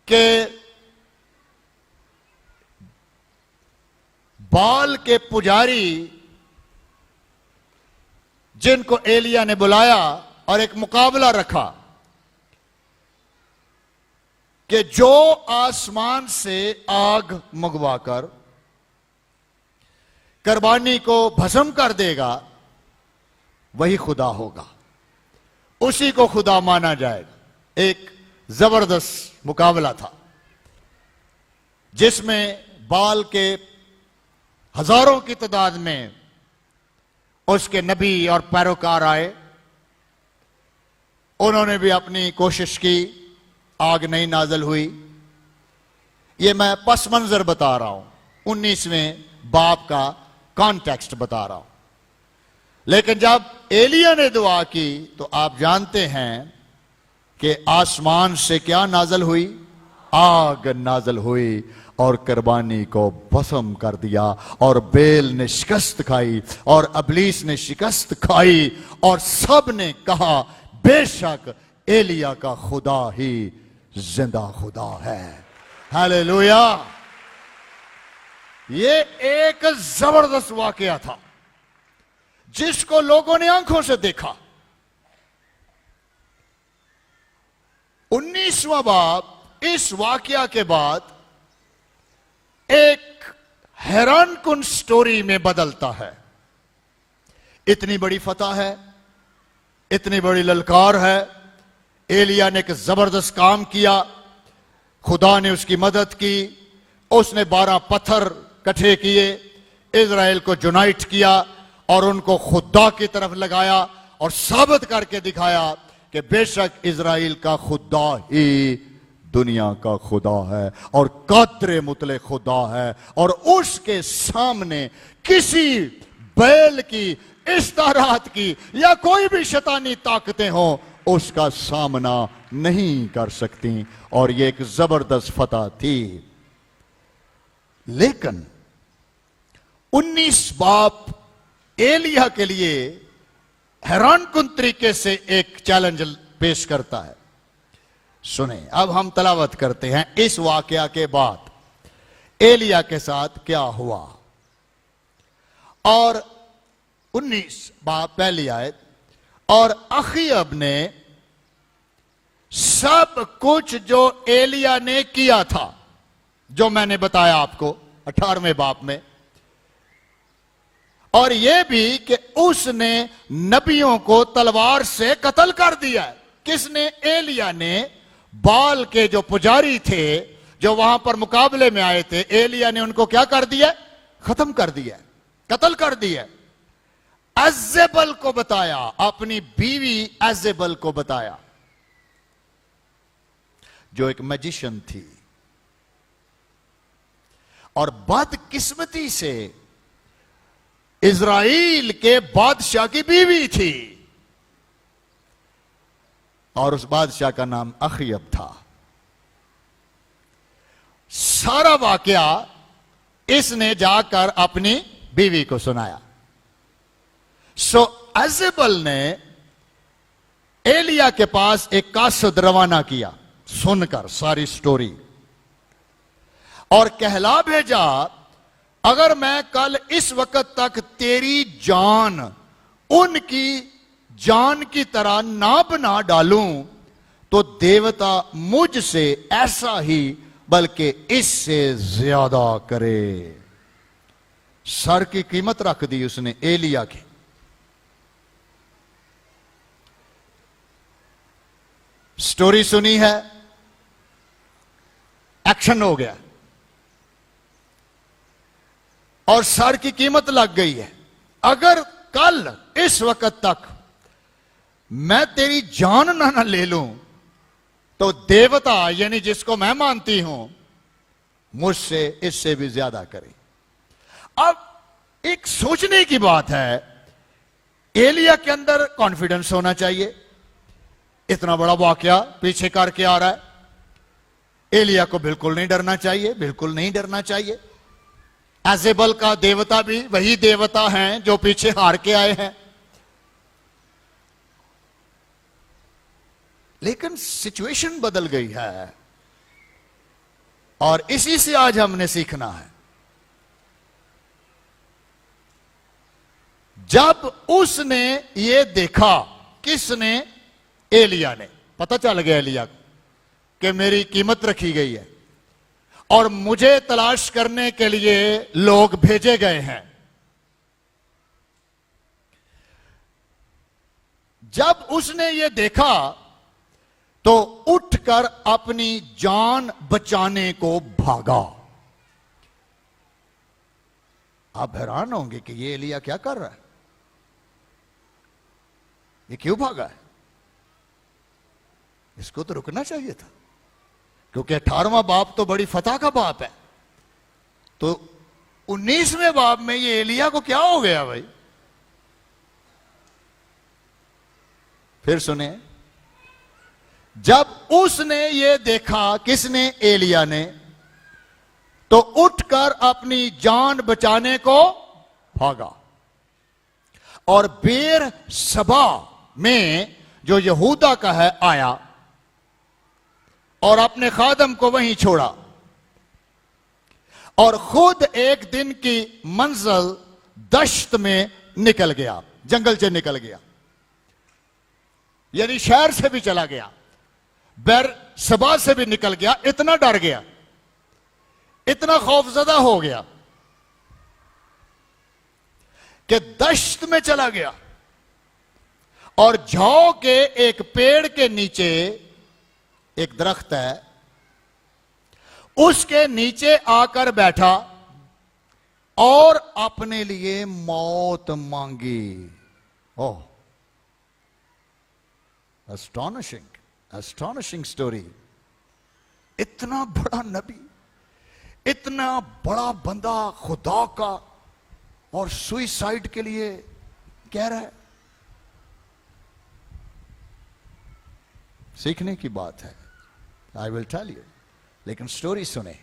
Speaker 1: कि बाल के पुजारी जिनको एलिया ने बुलाया और एक मुकाबला रखा कि जो आसमान से आग मंगवाकर कुर्बानी को भस्म कर देगा वही खुदा होगा, उसी को खुदा माना जाएगा। एक जबरदस्त मुकाबला था जिसमें बाल के हजारों की तादाद में उसके नबी और पैरोकार आए। उन्होंने भी अपनी कोशिश की, आग नहीं नाजल हुई। ये मैं पस मंजर बता रहा हूं, 19वें बाप का कॉन्टेक्स्ट बता रहा हूं। लेकिन जब एलिया ने दुआ की तो आप जानते हैं कि आसमान से क्या नाजल हुई? आग नाजल हुई और कुर्बानी को भस्म कर दिया। और बेल ने शिकस्त खाई और अबलीस ने शिकस्त खाई और सब ने कहा बेशक एलिया का खुदा ही जिंदा खुदा है। हालेलुया। ये एक जबरदस्त वाकया था जिसको लोगों ने आंखों से देखा। 19वां बाब इस वाकया के बाद एक हैरानकुन स्टोरी में बदलता है। इतनी बड़ी फतह है, इतनी बड़ी ललकार है। एलिया ने एक जबरदस्त काम किया, खुदा ने उसकी मदद की। उसने 12 पत्थर इकट्ठे किए, इजराइल को यूनाइट किया और उनको खुदा की तरफ लगाया और साबित करके दिखाया कि बेशक इजराइल का खुदा ही दुनिया का खुदा है और कादरे मुतले खुदा है। और उसके सामने किसी बैल की, इस्तारात की या कोई भी शैतानी ताकतें हो उसका सामना नहीं कर सकती। और यह एक जबरदस्त फतह थी। लेकिन 19 बाप एलिया के लिए हैरानकुन तरीके से एक चैलेंज पेश करता है। सुने, अब हम तलावत करते हैं इस वाकया के बाद एलिया के साथ क्या हुआ। और 19 बाप पहली आयत, और अखीयब ने सब कुछ जो एलिया ने किया था, जो मैंने बताया आपको 18वें बाप में, और यह भी कि उसने नबियों को तलवार से कत्ल कर दिया। किसने? एलिया ने। बाल के जो पुजारी थे जो वहां पर मुकाबले में आए थे, एलिया ने उनको क्या कर दिया? खत्म कर दिया, कत्ल कर दिया। एजेबल को बताया, अपनी बीवी एजेबल को बताया जो एक मैजिशियन थी और बदकिस्मती से इजराइल के बादशाह की बीवी थी और उस बादशाह का नाम अखीयब था। सारा वाकया इसने जाकर अपनी बीवी को सुनाया। सो एजेबल ने एलिया के पास एक कासद रवाना किया सुनकर सारी स्टोरी, और कहला भेजा अगर मैं कल इस वक्त तक तेरी जान उनकी जान की तरह ना बना डालूं तो देवता मुझसे ऐसा ही बल्कि इससे ज्यादा करे। सर की कीमत रख दी उसने एलिया की। स्टोरी सुनी है, एक्शन हो गया और सर की कीमत लग गई है। अगर कल इस वक्त तक मैं तेरी जान ना ले लूं तो देवता यानी जिसको मैं मानती हूं मुझसे इससे भी ज्यादा करे। अब एक सोचने की बात है, एलिया के अंदर कॉन्फिडेंस होना चाहिए। इतना बड़ा वाकया पीछे करके आ रहा है, एलिया को बिल्कुल नहीं डरना चाहिए, बिल्कुल नहीं डरना चाहिए। एजेबल का देवता भी वही देवता हैं जो पीछे हार के आए हैं। लेकिन सिचुएशन बदल गई है और इसी से आज हमने सीखना है। जब उसने ये देखा, किसने? एलिया ने। पता चल गया एलिया को कि मेरी कीमत रखी गई है और मुझे तलाश करने के लिए लोग भेजे गए हैं। जब उसने ये देखा तो उठकर अपनी जान बचाने को भागा। आप हैरान होंगे कि ये एलिया क्या कर रहा है, ये क्यों भागा है? इसको तो रुकना चाहिए था, क्योंकि 18वां बाब तो बड़ी फतह का बाब है। तो 19वें बाब में ये एलिया को क्या हो गया भाई? फिर सुने, जब उसने ये देखा, किसने? एलिया ने, तो उठकर अपनी जान बचाने को भागा और बेर सबा में जो यहूदा का है आया और अपने खादम को वहीं छोड़ा और खुद एक दिन की मंजिल दश्त में निकल गया, जंगल से निकल गया, यानी शहर से भी चला गया, बैर सबा से भी निकल गया। इतना डर गया, इतना खौफजदा हो गया कि दश्त में चला गया और जौ के एक पेड़ के नीचे, एक दरख्त है, उसके नीचे आकर बैठा और अपने लिए मौत मांगी। ओह, एस्टॉनिशिंग स्टोरी। इतना बड़ा नबी, इतना बड़ा बंदा खुदा का, और सुइसाइड के लिए कह रहा है। सीखने की बात है, आई विल टेल यू, लेकिन स्टोरी सुने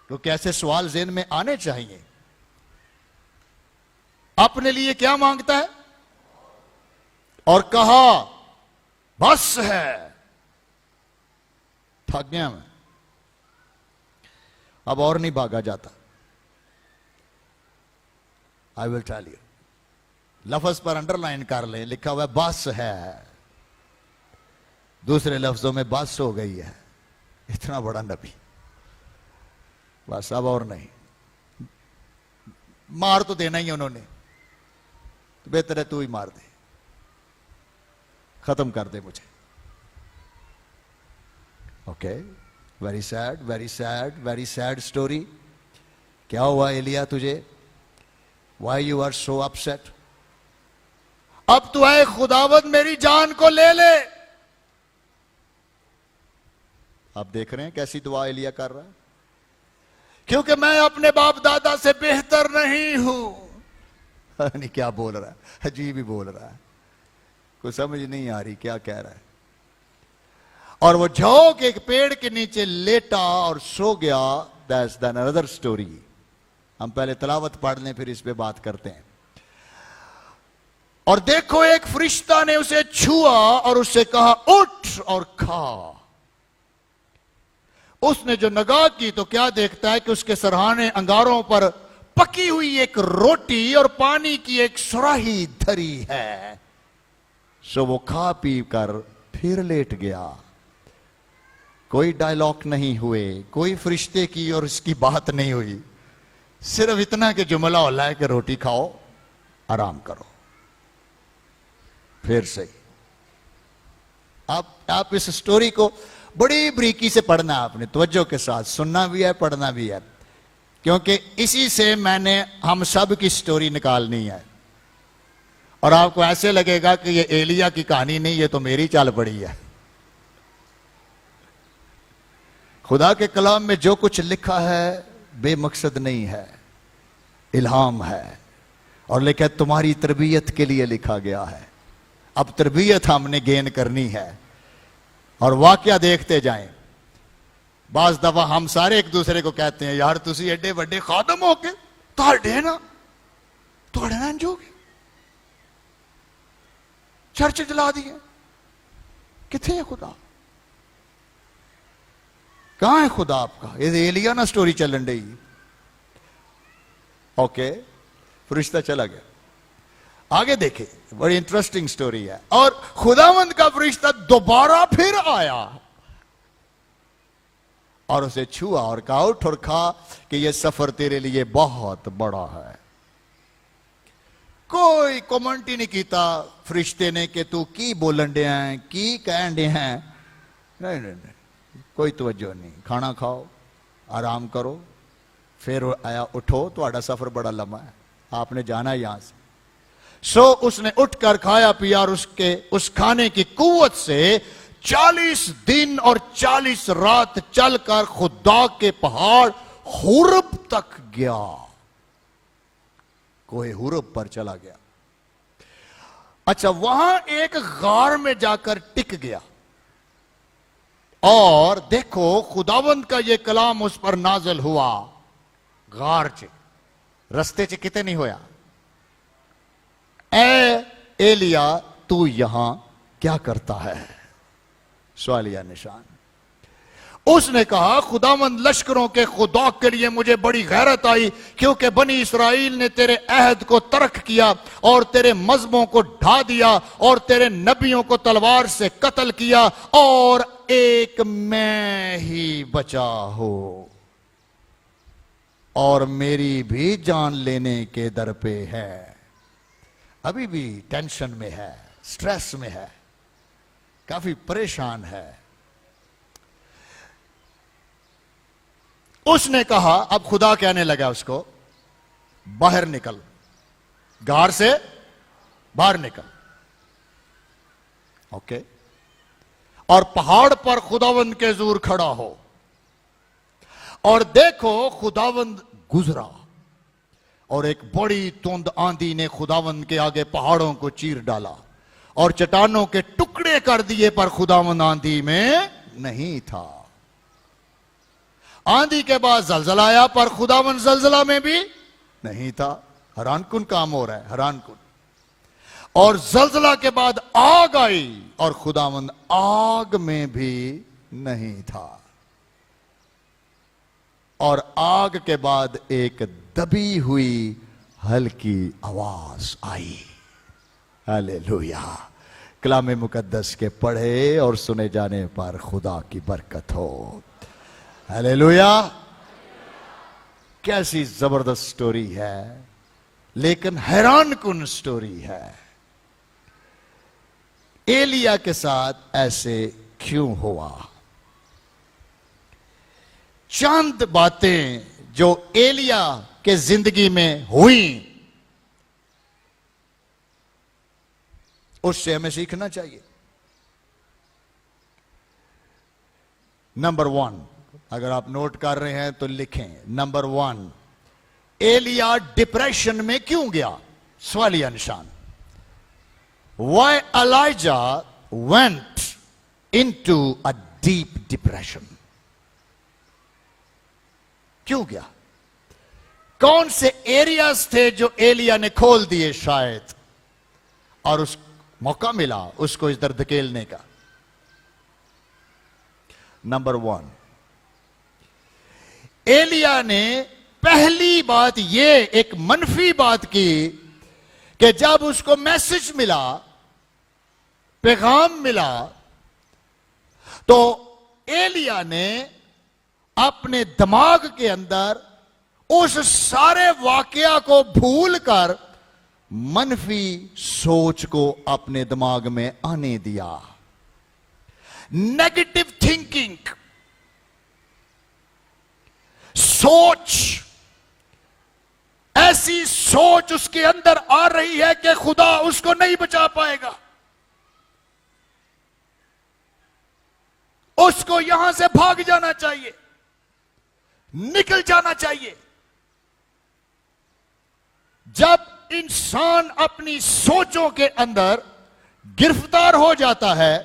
Speaker 1: तो कैसे सवाल ज़हन में आने चाहिए। अपने लिए क्या मांगता है? और कहा बस है, थक गया मैं, अब और नहीं भागा जाता। आई विल टेल यू, लफ्ज पर अंडरलाइन कर लें, लिखा हुआ है बस है, दूसरे लफ्जों में बस हो गई है। इतना बड़ा नबी, बस अब और नहीं। मार तो देना ही उन्होंने, तो बेहतर है तू ही मार दे, खत्म कर दे मुझे। Okay, very sad, very sad, very sad story. क्या हुआ एलिया तुझे? Why you are so upset? अब तू है खुदावंद मेरी जान को ले ले। आप देख रहे हैं कैसी दुआ एलिया कर रहा है, क्योंकि मैं अपने बाप दादा से बेहतर नहीं हूं। नहीं क्या बोल रहा है, अजीब ही बोल रहा है, कुछ समझ नहीं आ रही क्या कह रहा है। और वो जौ के एक पेड़ के नीचे लेटा और सो गया। That's another story. हम पहले तलावत पढ़ लें, फिर इस पे बात करते हैं। और देखो, एक फरिश्ता ने उसे छुआ और उससे कहा उठ और खा। उसने जो निगाह की तो क्या देखता है कि उसके सरहाने अंगारों पर पकी हुई एक रोटी और पानी की एक सुराही धरी है। सो वो खा पी कर फिर लेट गया। कोई डायलॉग नहीं हुए, कोई फरिश्ते की और इसकी बात नहीं हुई, सिर्फ इतना कि जुमला होला है कि रोटी खाओ, आराम करो। फिर सही, आप इस स्टोरी को बड़ी बारीकी से पढ़ना है, आपने तवज्जो के साथ सुनना भी है, पढ़ना भी है, क्योंकि इसी से मैंने हम सब की स्टोरी निकालनी है। और आपको ऐसे लगेगा कि ये एलिया की कहानी नहीं, ये तो मेरी चाल पड़ी है। खुदा के कलाम में जो कुछ लिखा है बेमकसद नहीं है, इल्हाम है, और लेकिन तुम्हारी तरबियत के लिए लिखा गया है। अब तरबियत हमने गेन करनी है और वाकया देखते जाएं। बाज दफा हम सारे एक दूसरे को कहते हैं, यार तुसी एडे बड़े खादम हो के तुहाडे ना जोगे चर्च जला दिए, किथे है खुदा? कहां है खुदा आपका? ये एलिया ना स्टोरी चलन रही। ओके, फरिश्ता चला गया। आगे देखे, बड़ी इंटरेस्टिंग स्टोरी है। और खुदावंद का फरिश्ता दोबारा फिर आया और उसे छुआ और कहा उठ और खा कि यह सफर तेरे लिए बहुत बड़ा है। कोई कमेंट ही नहीं कीता फरिश्ते ने कि तू की बोलन डे हैं की कहन डे हैं। नहीं नहीं नहीं, कोई तवज्जो नहीं। खाना खाओ, आराम करो, फिर आया उठो, तुम्हारा सफर बड़ा लंबा है, आपने जाना है यहां से। सो उसने उठकर खाया पिया और उसके उस खाने की कुव्वत से 40 दिन और 40 रात चलकर खुदा के पहाड़ हुरब तक गया। कोई हुरब पर चला गया। अच्छा, वहां एक गार में जाकर टिक गया और देखो खुदावंद का यह कलाम उस पर नाजल हुआ। गार च रस्ते च किते नहीं होया, ए एलिया तू यहां क्या करता है? सवालिया निशान। उसने कहा खुदावंद लश्करों के खुदा के लिए मुझे बड़ी गैरत आई, क्योंकि बनी इसराइल ने तेरे अहद को तर्क किया और तेरे मजहबों को ढा दिया और तेरे नबियों को तलवार से कत्ल किया और एक मैं ही बचा हूं और मेरी भी जान लेने के दर पे है। अभी भी टेंशन में है, स्ट्रेस में है, काफी परेशान है। उसने कहा, अब खुदा कहने लगा उसको, बाहर निकल, गार से बाहर निकल। ओके, और पहाड़ पर खुदावंद के हुजूर खड़ा हो और देखो खुदावंद गुजरा और एक बड़ी तुंद आंधी ने खुदावंद के आगे पहाड़ों को चीर डाला और चट्टानों के टुकड़े कर दिए, पर खुदावंद आंधी में नहीं था। आंधी के बाद जलजला आया, पर खुदावंद जलजला में भी नहीं था। हैरानकुन काम हो रहा है, हैरानकुन। और जलजला के बाद आग आई और खुदावंद आग में भी नहीं था। और आग के बाद एक दबी हुई हल्की आवाज आई। हालेलुया। कलाम मुकद्दस के पढ़े और सुने जाने पर खुदा की बरकत हो। हालेलुया। कैसी जबरदस्त स्टोरी है, लेकिन हैरानकुन स्टोरी है। एलिया के साथ ऐसे क्यों हुआ? चंद बातें जो एलिया के जिंदगी में हुई, उससे हमें सीखना चाहिए। नंबर 1, अगर आप नोट कर रहे हैं तो लिखें। नंबर 1, एलिया डिप्रेशन में क्यों गया? सवालिया निशान। Why Elijah went into a deep depression? क्यों गया? कौन से एरियाज थे जो एलिया ने खोल दिए शायद, और उस मौका मिला उसको इस दर धकेलने का? नंबर 1, एलिया ने पहली बात ये एक मनफी बात की कि जब उसको मैसेज मिला, पैगाम मिला, तो एलिया ने अपने दिमाग के अंदर उस सारे वाकया को भूलकर मनफी सोच को अपने दिमाग में आने दिया। नेगेटिव थिंकिंग, सोच, ऐसी सोच उसके अंदर आ रही है कि खुदा उसको नहीं बचा पाएगा, उसको यहां से भाग जाना चाहिए, निकल जाना चाहिए। जब इंसान अपनी सोचों के अंदर गिरफ्तार हो जाता है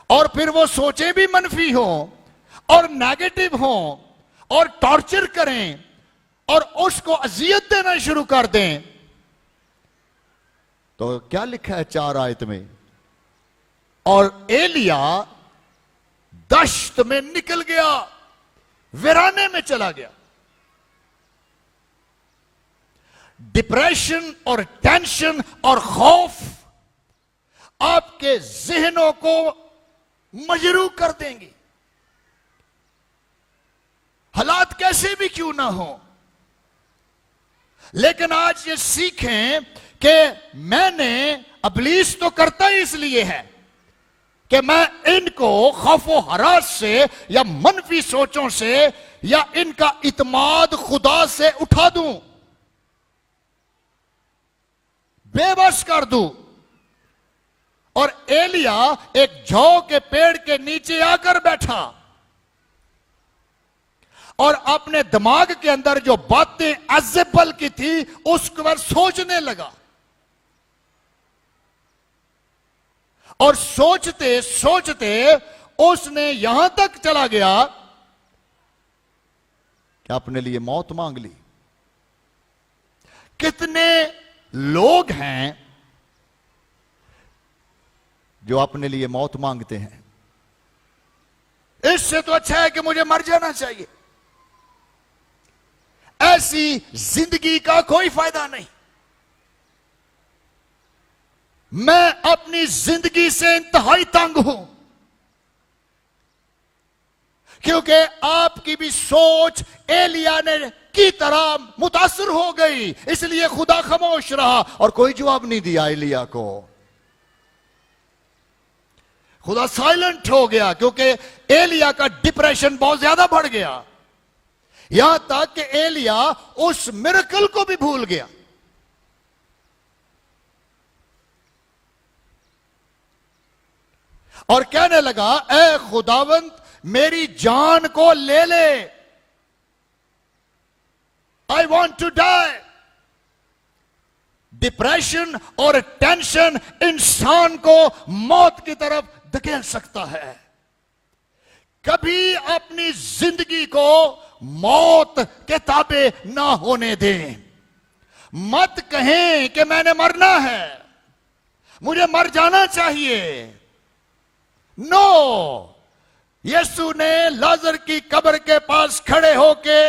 Speaker 1: और फिर वो सोचें भी मनफी हो और नेगेटिव हो और टॉर्चर करें और उसको अजियत देना शुरू कर दें, तो क्या लिखा है 4 आयत में? और एलिया दश्त में निकल गया, वीराने में चला गया। डिप्रेशन और टेंशन और खौफ आपके जहनों को मजरू कर देंगी। हालात कैसे भी क्यों ना हो, लेकिन आज ये सीखें कि मैंने, इब्लीस तो करता ही इसलिए है कि मैं इनको खौफो हरास से या मनफी सोचों से या इनका इत्माद खुदा से उठा दूं, बेबस कर दूं। और एलिया एक जौ के पेड़ के नीचे आकर बैठा और अपने दिमाग के अंदर जो बातें अज़ेबल की थी उसके बारे सोचने लगा। और सोचते सोचते उसने यहां तक चला गया कि अपने लिए मौत मांग ली। कितने लोग हैं जो अपने लिए मौत मांगते हैं, इससे तो अच्छा है कि मुझे मर जाना चाहिए। ऐसी जिंदगी का कोई फायदा नहीं। मैं अपनी जिंदगी से इंतहाई तंग हूं, क्योंकि आपकी भी सोच एलिया ने की तरह मुतासर हो गई, इसलिए खुदा खामोश रहा और कोई जवाब नहीं दिया एलिया को। खुदा साइलेंट हो गया क्योंकि एलिया का डिप्रेशन बहुत ज्यादा बढ़ गया, यहां तक कि एलिया उस मिरेकल को भी भूल गया। और कहने लगा, ए खुदावंत मेरी जान को ले ले, I want to die. Depression और टेंशन इंसान को मौत की तरफ धकेल सकता है। कभी अपनी जिंदगी को मौत के ताबे ना होने दें। मत कहें कि मैंने मरना है, मुझे मर जाना चाहिए। नो, यीशु ने लाजर की कब्र के पास खड़े होके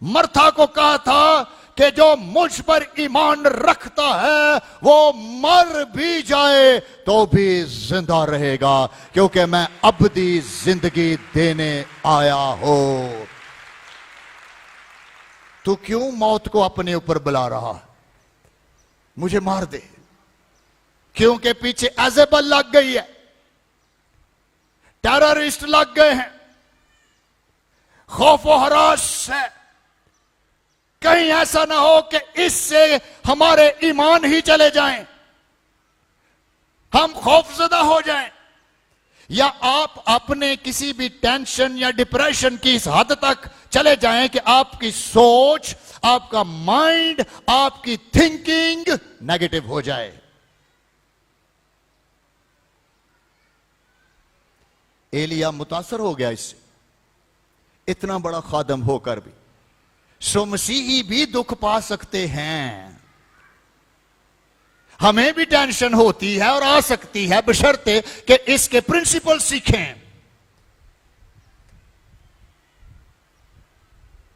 Speaker 1: मर्था को कहा था कि जो मुझ पर ईमान रखता है वो मर भी जाए तो भी जिंदा रहेगा, क्योंकि मैं अबदी जिंदगी देने आया हूं। तू क्यों मौत को अपने ऊपर बुला रहा है? मुझे मार दे, क्योंकि पीछे अज़ेबल लग गई है, टेररिस्ट लग गए हैं, खौफ और हरास है। कहीं ऐसा ना हो कि इससे हमारे ईमान ही चले जाएं, हम खौफजदा हो जाएं, या आप अपने किसी भी टेंशन या डिप्रेशन की इस हद तक चले जाएं कि आपकी सोच, आपका माइंड, आपकी थिंकिंग नेगेटिव हो जाए। एलिया मुतासर हो गया इससे, इतना बड़ा खादम होकर भी। सो मसीही भी दुख पा सकते हैं, हमें भी टेंशन होती है और आ सकती है, बशर्ते कि इसके प्रिंसिपल सीखें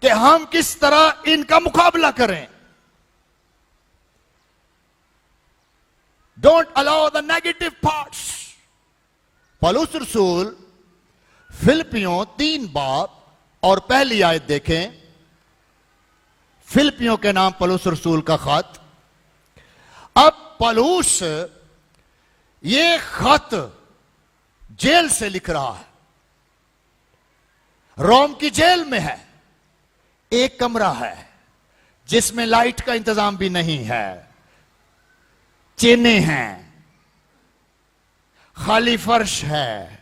Speaker 1: कि हम किस तरह इनका मुकाबला करें। Don't allow the negative parts. पौलुस रसूल फिलिपियों 3 बाब और पहली आयत देखें। फिलिपियों के नाम पौलुस रसूल का खत। अब पौलुस ये खत जेल से लिख रहा है, रोम की जेल में है। एक कमरा है जिसमें लाइट का इंतजाम भी नहीं है, चेने हैं, खाली फर्श है,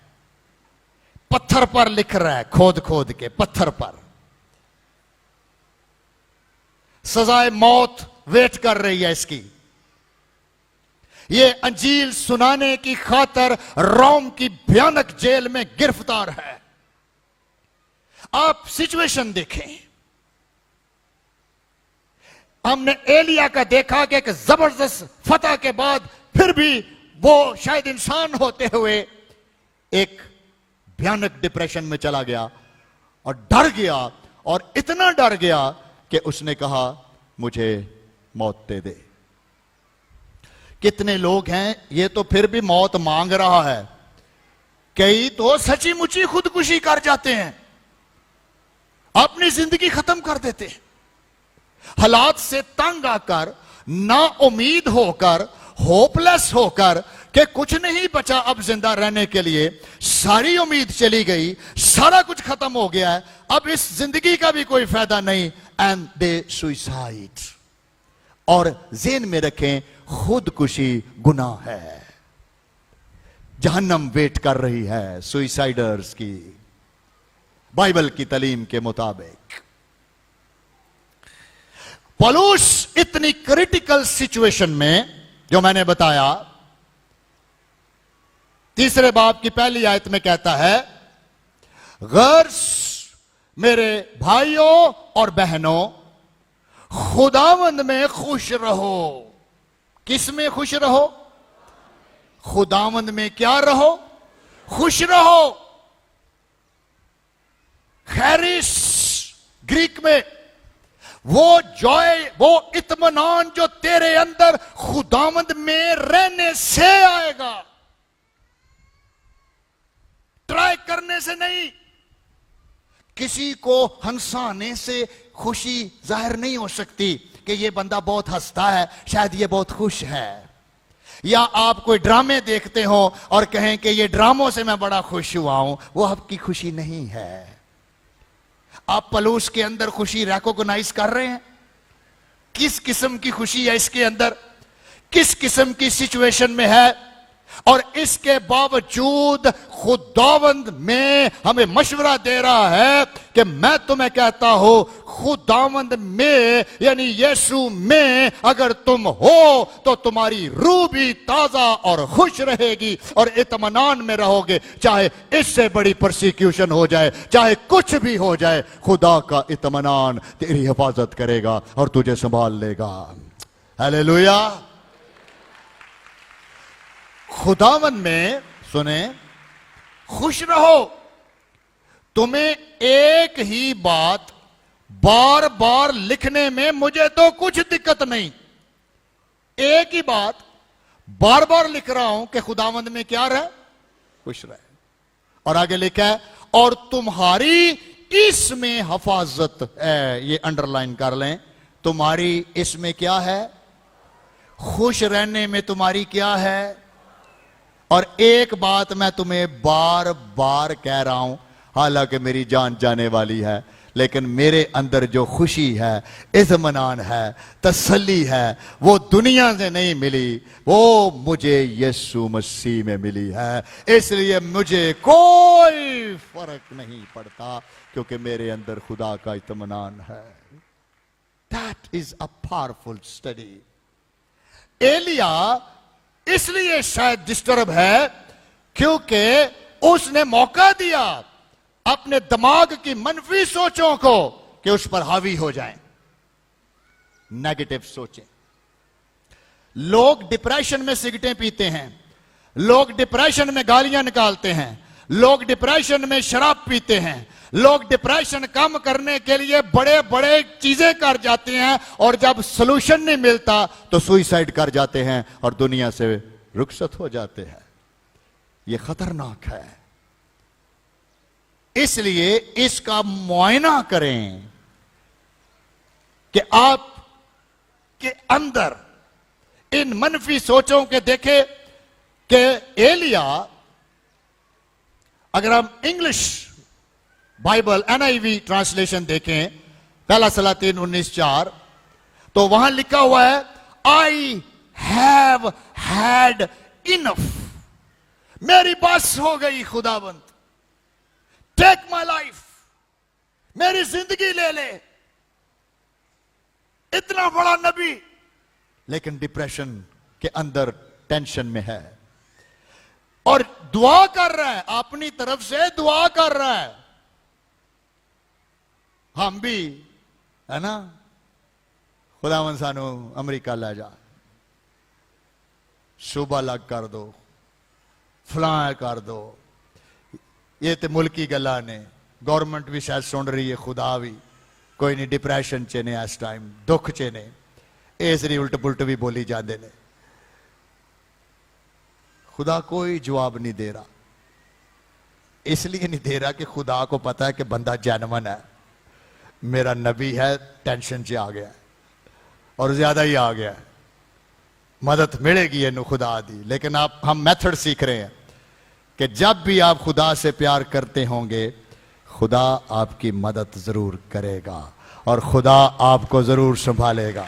Speaker 1: पत्थर पर लिख रहा है, खोद खोद के पत्थर पर। सजाए मौत वेट कर रही है इसकी। ये अंजील सुनाने की खातर रोम की भयानक जेल में गिरफ्तार है। आप सिचुएशन देखें। हमने एलिया का देखा कि एक जबरदस्त फतह के बाद फिर भी वो शायद इंसान होते हुए एक भयानक डिप्रेशन में चला गया और डर गया, और इतना डर गया कि उसने कहा मुझे मौत दे दे। कितने लोग हैं, ये तो फिर भी मौत मांग रहा है, कई तो सची मुची खुदकुशी कर जाते हैं। अपनी जिंदगी खत्म कर देते हैं। हालात से तंग आकर, ना उम्मीद होकर, होपलेस होकर कि कुछ नहीं बचा अब जिंदा रहने के लिए, सारी उम्मीद चली गई, सारा कुछ खत्म हो गया है, अब इस जिंदगी का भी कोई फायदा नहीं, एंड दे सुसाइड। और ज़हन में रखें, खुदकुशी गुनाह है, जहन्नम वेट कर रही है सुसाइडर्स की, बाइबल की तालीम के मुताबिक। पौलुस इतनी क्रिटिकल सिचुएशन में, जो मैंने बताया, तीसरे बाब की पहली आयत में कहता है, गर्स मेरे भाइयों और बहनों, खुदावंद में खुश रहो। किस में खुश रहो? खुदावंद में क्या रहो? खुश रहो। खैरिस ग्रीक में वो जॉय, वो इत्मीनान जो तेरे अंदर खुदावंद में रहने से आएगा, ट्राई करने से नहीं। किसी को हंसाने से खुशी जाहिर नहीं हो सकती कि ये बंदा बहुत हंसता है, शायद ये बहुत खुश है। या आप कोई ड्रामे देखते हो और कहें कि ये ड्रामों से मैं बड़ा खुश हुआ हूं, वो आपकी खुशी नहीं है। आप पलूस के अंदर खुशी रिकॉग्नाइज कर रहे हैं? किस किस्म की खुशी है इसके अंदर, किस किस्म की सिचुएशन में है, और इसके बावजूद खुदावंद में हमें मशवरा दे रहा है कि मैं तुम्हें कहता हूं, खुदावंद में यानी यीशु में अगर तुम हो तो तुम्हारी रूह भी ताजा और खुश रहेगी और इत्मीनान में रहोगे। चाहे इससे बड़ी परसिक्यूशन हो जाए, चाहे कुछ भी हो जाए, खुदा का इत्मीनान तेरी हिफाजत करेगा और तुझे संभाल लेगा। हालेलुया। खुदावन में सुने, खुश रहो। तुम्हें एक ही बात बार बार लिखने में मुझे तो कुछ दिक्कत नहीं, एक ही बात बार बार लिख रहा हूं कि खुदावंद में क्या रहे? खुश रहे। और आगे लिखा है, और तुम्हारी इसमें हिफाजत है। ये अंडरलाइन कर लें, तुम्हारी इसमें क्या है? खुश रहने में तुम्हारी क्या है? और एक बात मैं तुम्हें बार बार कह रहा हूं, हालांकि मेरी जान जाने वाली है, लेकिन मेरे अंदर जो खुशी है, इत्मीनान है, तसल्ली है, वो दुनिया से नहीं मिली, वो मुझे यीशु मसीह में मिली है। इसलिए मुझे कोई फर्क नहीं पड़ता, क्योंकि मेरे अंदर खुदा का इत्मीनान है। That is a powerful study. एलिया इसलिए शायद डिस्टर्ब है क्योंकि उसने मौका दिया अपने दिमाग की मनफी सोचों को कि उस पर हावी हो जाएं, नेगेटिव सोचें। लोग डिप्रेशन में सिगरेटें पीते हैं, लोग डिप्रेशन में गालियां निकालते हैं, लोग डिप्रेशन में शराब पीते हैं, लोग डिप्रेशन कम करने के लिए बड़े बड़े चीजें कर जाते हैं, और जब सलूशन नहीं मिलता तो सुसाइड कर जाते हैं और दुनिया से रुखसत हो जाते हैं। यह खतरनाक है। इसलिए इसका मुआयना करें कि आप के अंदर इन मनफी सोचों के देखें कि एलिया, अगर हम इंग्लिश बाइबल NIV ट्रांसलेशन देखें, पहला सलातीन 19:4, तो वहां लिखा हुआ है, आई हैव हैड इनफ। मेरी बस हो गई खुदावंत, टेक माई लाइफ, मेरी जिंदगी ले ले। इतना बड़ा नबी, लेकिन डिप्रेशन के अंदर टेंशन में है और दुआ कर रहा है, अपनी तरफ से दुआ कर रहा है। हम भी है ना, खुदावन सानू अमेरिका ले जा, सूबा लग कर दो, फलां कर दो। ये तो मुल्की गल्लां ने, गवर्नमेंट भी शायद सुन रही है, खुदा भी कोई नहीं, डिप्रेशन च ने इस टाइम, दुख च ने, इस री उल्ट पुलट भी बोली जाते ने। खुदा कोई जवाब नहीं दे रहा। इसलिए नहीं दे रहा कि खुदा को पता है कि बंदा जेन्युइन है, मेरा नबी है टेंशन च आ गया और ज्यादा ही आ गया, मदद मिलेगी इन्हें खुदा दी। लेकिन आप हम मेथड सीख रहे हैं कि जब भी आप खुदा से प्यार करते होंगे खुदा आपकी मदद जरूर करेगा और खुदा आपको जरूर संभालेगा।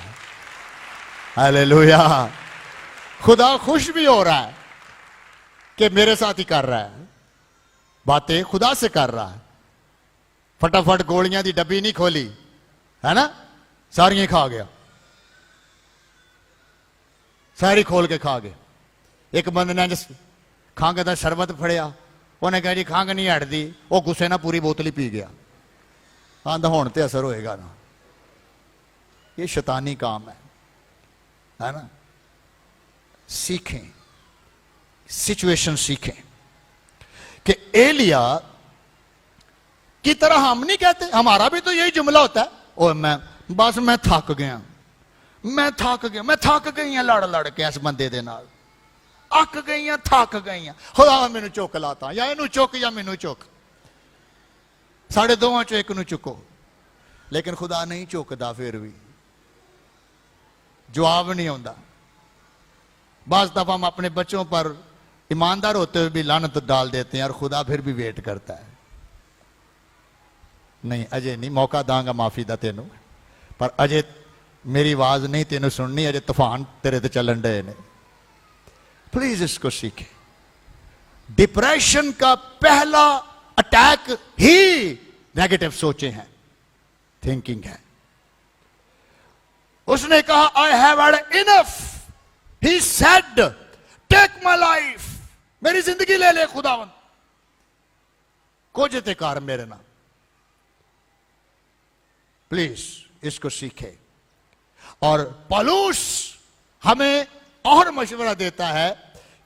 Speaker 1: हालेलुया। खुदा खुश भी हो रहा है कि मेरे साथ ही कर रहा है, बातें खुदा से कर रहा है। फटाफट गोलियां दी डब्बी नहीं खोली है ना, सारियां खा गया, सारी खोल के खा गए। एक बंदे ने खंघ का शरबत फड़िया, उन्हें कहा जी खंघ नहीं हटती, वो गुस्से ना पूरी बोतल ही पी गया। आंदा होने ते असर होएगा ना, ये शैतानी काम है ना। सीखें, सिचुएशन सीखें कि एलिया की तरह हम नहीं कहते, हमारा भी तो यही जुमला होता है, और मैं थक गया, मैं थक गई लड़ लड़ के इस बंदे दे नाल, अक गई थक गई, खुदा मैनू चुक लाता, या इनू चुक या मैनू चुक, साढ़े दोवां चो एक नू चुको। लेकिन खुदा नहीं चुकता, फिर भी जवाब नहीं आता। बाज़ दफा हम अपने बच्चों पर ईमानदार होते हुए भी लानत डाल देते हैं और खुदा फिर भी वेट करता है, नहीं अजय नहीं, मौका दांगा माफी दा तेनू, पर अजय मेरी आवाज नहीं तेनू सुननी, अजय तूफान तेरे ते चलन डे ने। प्लीज इसको सीखे। डिप्रेशन का पहला अटैक ही नेगेटिव सोचे हैं, थिंकिंग है। उसने कहा I have had enough, he said take my life, मेरी जिंदगी ले ले खुदावन, कुछ ते कार मेरे ना। प्लीज इसको सीखे। और पौलुस हमें और मशवरा देता है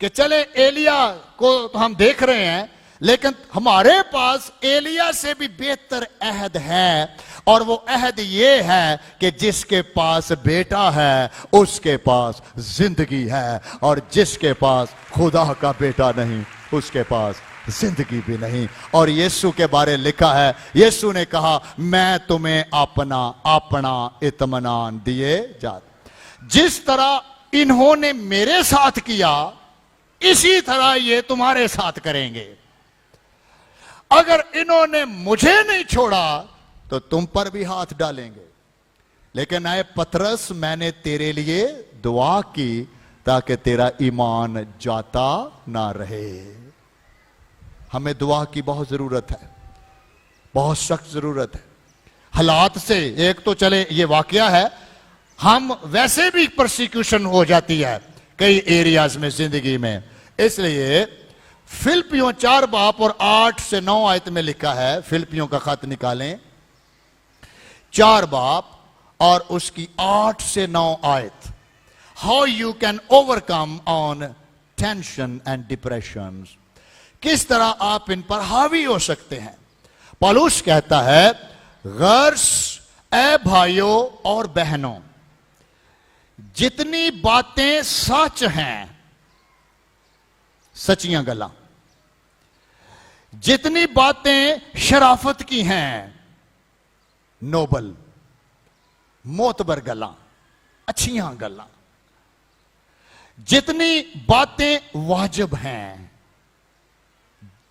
Speaker 1: कि चले एलिया को तो हम देख रहे हैं, लेकिन हमारे पास एलिया से भी बेहतर अहद है, और वो अहद ये है कि जिसके पास बेटा है उसके पास जिंदगी है, और जिसके पास खुदा का बेटा नहीं उसके पास जिंदगी भी नहीं। और यीशु के बारे लिखा है, यीशु ने कहा मैं तुम्हें अपना अपना इत्मीनान दिए जाता, जिस तरह इन्होंने मेरे साथ किया इसी तरह ये तुम्हारे साथ करेंगे। अगर इन्होंने मुझे नहीं छोड़ा तो तुम पर भी हाथ डालेंगे। लेकिन आए पतरस, मैंने तेरे लिए दुआ की ताकि तेरा ईमान जाता ना रहे। हमें दुआ की बहुत जरूरत है, बहुत सख्त जरूरत है। हालात से एक तो चले ये वाकया है, हम वैसे भी परसिक्यूशन हो जाती है कई एरियाज में जिंदगी में। इसलिए फिलिपियों 4 बाब और 8 से 9 आयत में लिखा है, फिलिपियों का खत निकालें 4 बाब और उसकी 8 से 9 आयत। How you can overcome on tension and depression, किस तरह आप इन पर हावी हो सकते हैं। पौलुस कहता है, गर्स ए भाइयों और बहनों, जितनी बातें सच हैं, सचियां गल्लां, जितनी बातें शराफत की हैं, नोबल मोतबर गल्लां, अच्छियां गल्लां, जितनी बातें वाजिब हैं,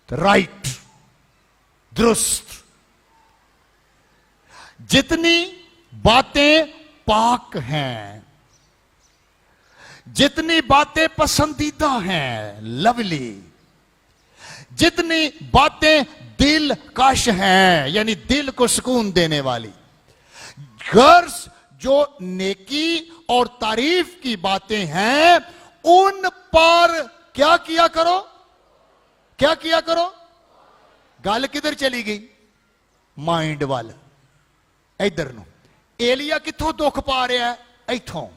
Speaker 1: राइट, दुरुस्त, जितनी बातें पाक हैं, जितनी बातें पसंदीदा हैं, लवली, जितनी बातें दिल कश हैं, यानी दिल को सुकून देने वाली, गर्स जो नेकी और तारीफ की बातें हैं, उन पर क्या किया करो, क्या किया करो। गल किधर चली गई, माइंड वाल, इधर नु। एलिया किथों दुख पा रहा है, इथों,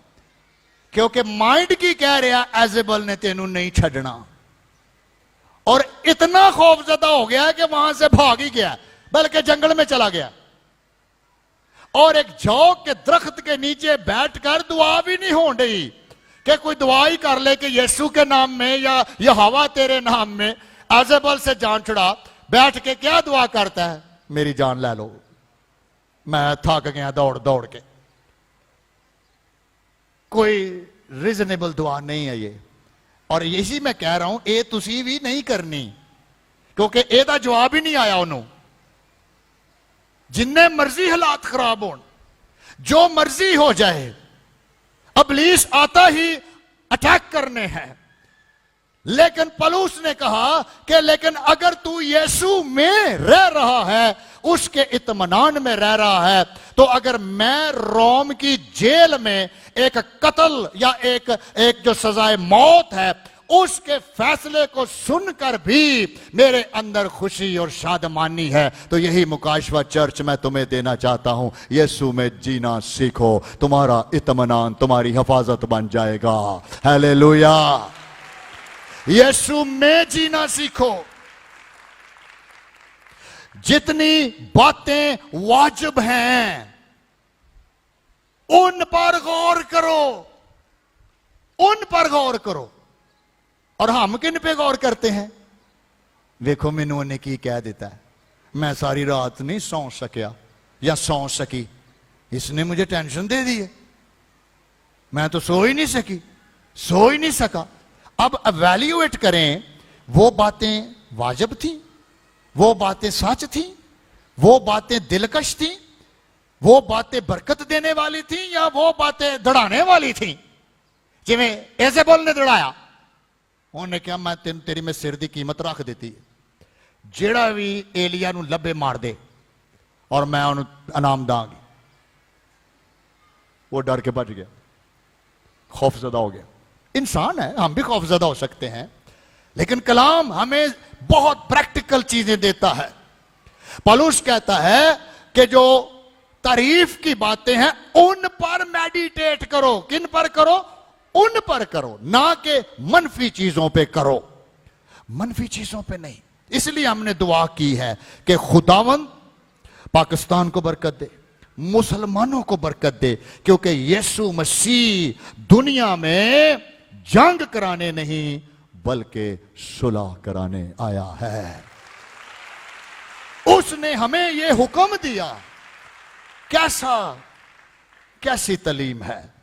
Speaker 1: क्योंकि माइंड की कह रहा एजेबल ने तेनू नहीं छड़ना, और इतना खौफजदा हो गया है कि वहां से भाग ही गया, बल्कि जंगल में चला गया और एक जौ के दरख्त के नीचे बैठकर दुआ भी नहीं हो रही कि कोई दुआ ही कर ले कि यीशु के नाम में या यहोवा तेरे नाम में, एजेबल से जान छुड़ा। बैठ के क्या दुआ करता है, मेरी जान ले लो, मैं थक गया दौड़ दौड़ के। कोई रीजनेबल दुआ नहीं है ये, और इसी मैं कह रहा हूं ये तुसी भी नहीं करनी, क्योंकि एदा जवाब ही नहीं आया उन्होंने। जिन्ने मर्जी हालात खराब हो, जो मर्जी हो जाए, इब्लीस आता ही अटैक करने हैं, लेकिन पौलुस ने कहा कि लेकिन अगर तू यीशु में रह रहा है, उसके इत्मीनान में रह रहा है, तो अगर मैं रोम की जेल में एक कत्ल या एक जो सजाए मौत है उसके फैसले को सुनकर भी मेरे अंदर खुशी और शादमानी है, तो यही मुकाशवा चर्च मैं तुम्हें देना चाहता हूं। यीशु में जीना सीखो, तुम्हारा इत्मीनान तुम्हारी हिफाजत बन जाएगा। हालेलुया। यीशु में जीना सीखो। जितनी बातें वाजिब हैं उन पर गौर करो, उन पर गौर करो। और हम किन पे गौर करते हैं? देखो मैनू उन्हें की कह देता है, मैं सारी रात नहीं सौ सकिया या सौ सकी, इसने मुझे टेंशन दे दी है, मैं तो सो ही नहीं सकी, सो ही नहीं सका। अब एवेल्युएट करें, वो बातें वाजिब थी, वो बातें सच थी, वो बातें दिलकश थी, वो बातें बरकत देने वाली थी, या वो बातें दड़ाने वाली थी। जिमें ऐसे बोलने दड़ाया, उन्हें क्या मैं तेरी में सिर दी कीमत रख देती है। जेड़ा भी एलिया नू लब्बे मार दे और मैं उन्हें इनाम दांगी, वो डर के बच गया, खौफजदा हो गया। इंसान है, हम भी खौफजदा हो सकते हैं, लेकिन कलाम हमें बहुत प्रैक्टिकल चीजें देता है। पौलुस कहता है कि जो तारीफ की बातें हैं उन पर मेडिटेट करो। किन पर करो? उन पर करो, ना कि मनफी चीजों पे करो, मनफी चीजों पे नहीं। इसलिए हमने दुआ की है कि खुदावंद पाकिस्तान को बरकत दे, मुसलमानों को बरकत दे, क्योंकि यीशु मसीह दुनिया में जंग कराने नहीं बल्कि सुलह कराने आया है। उसने हमें यह हुक्म दिया। कैसी तालीम है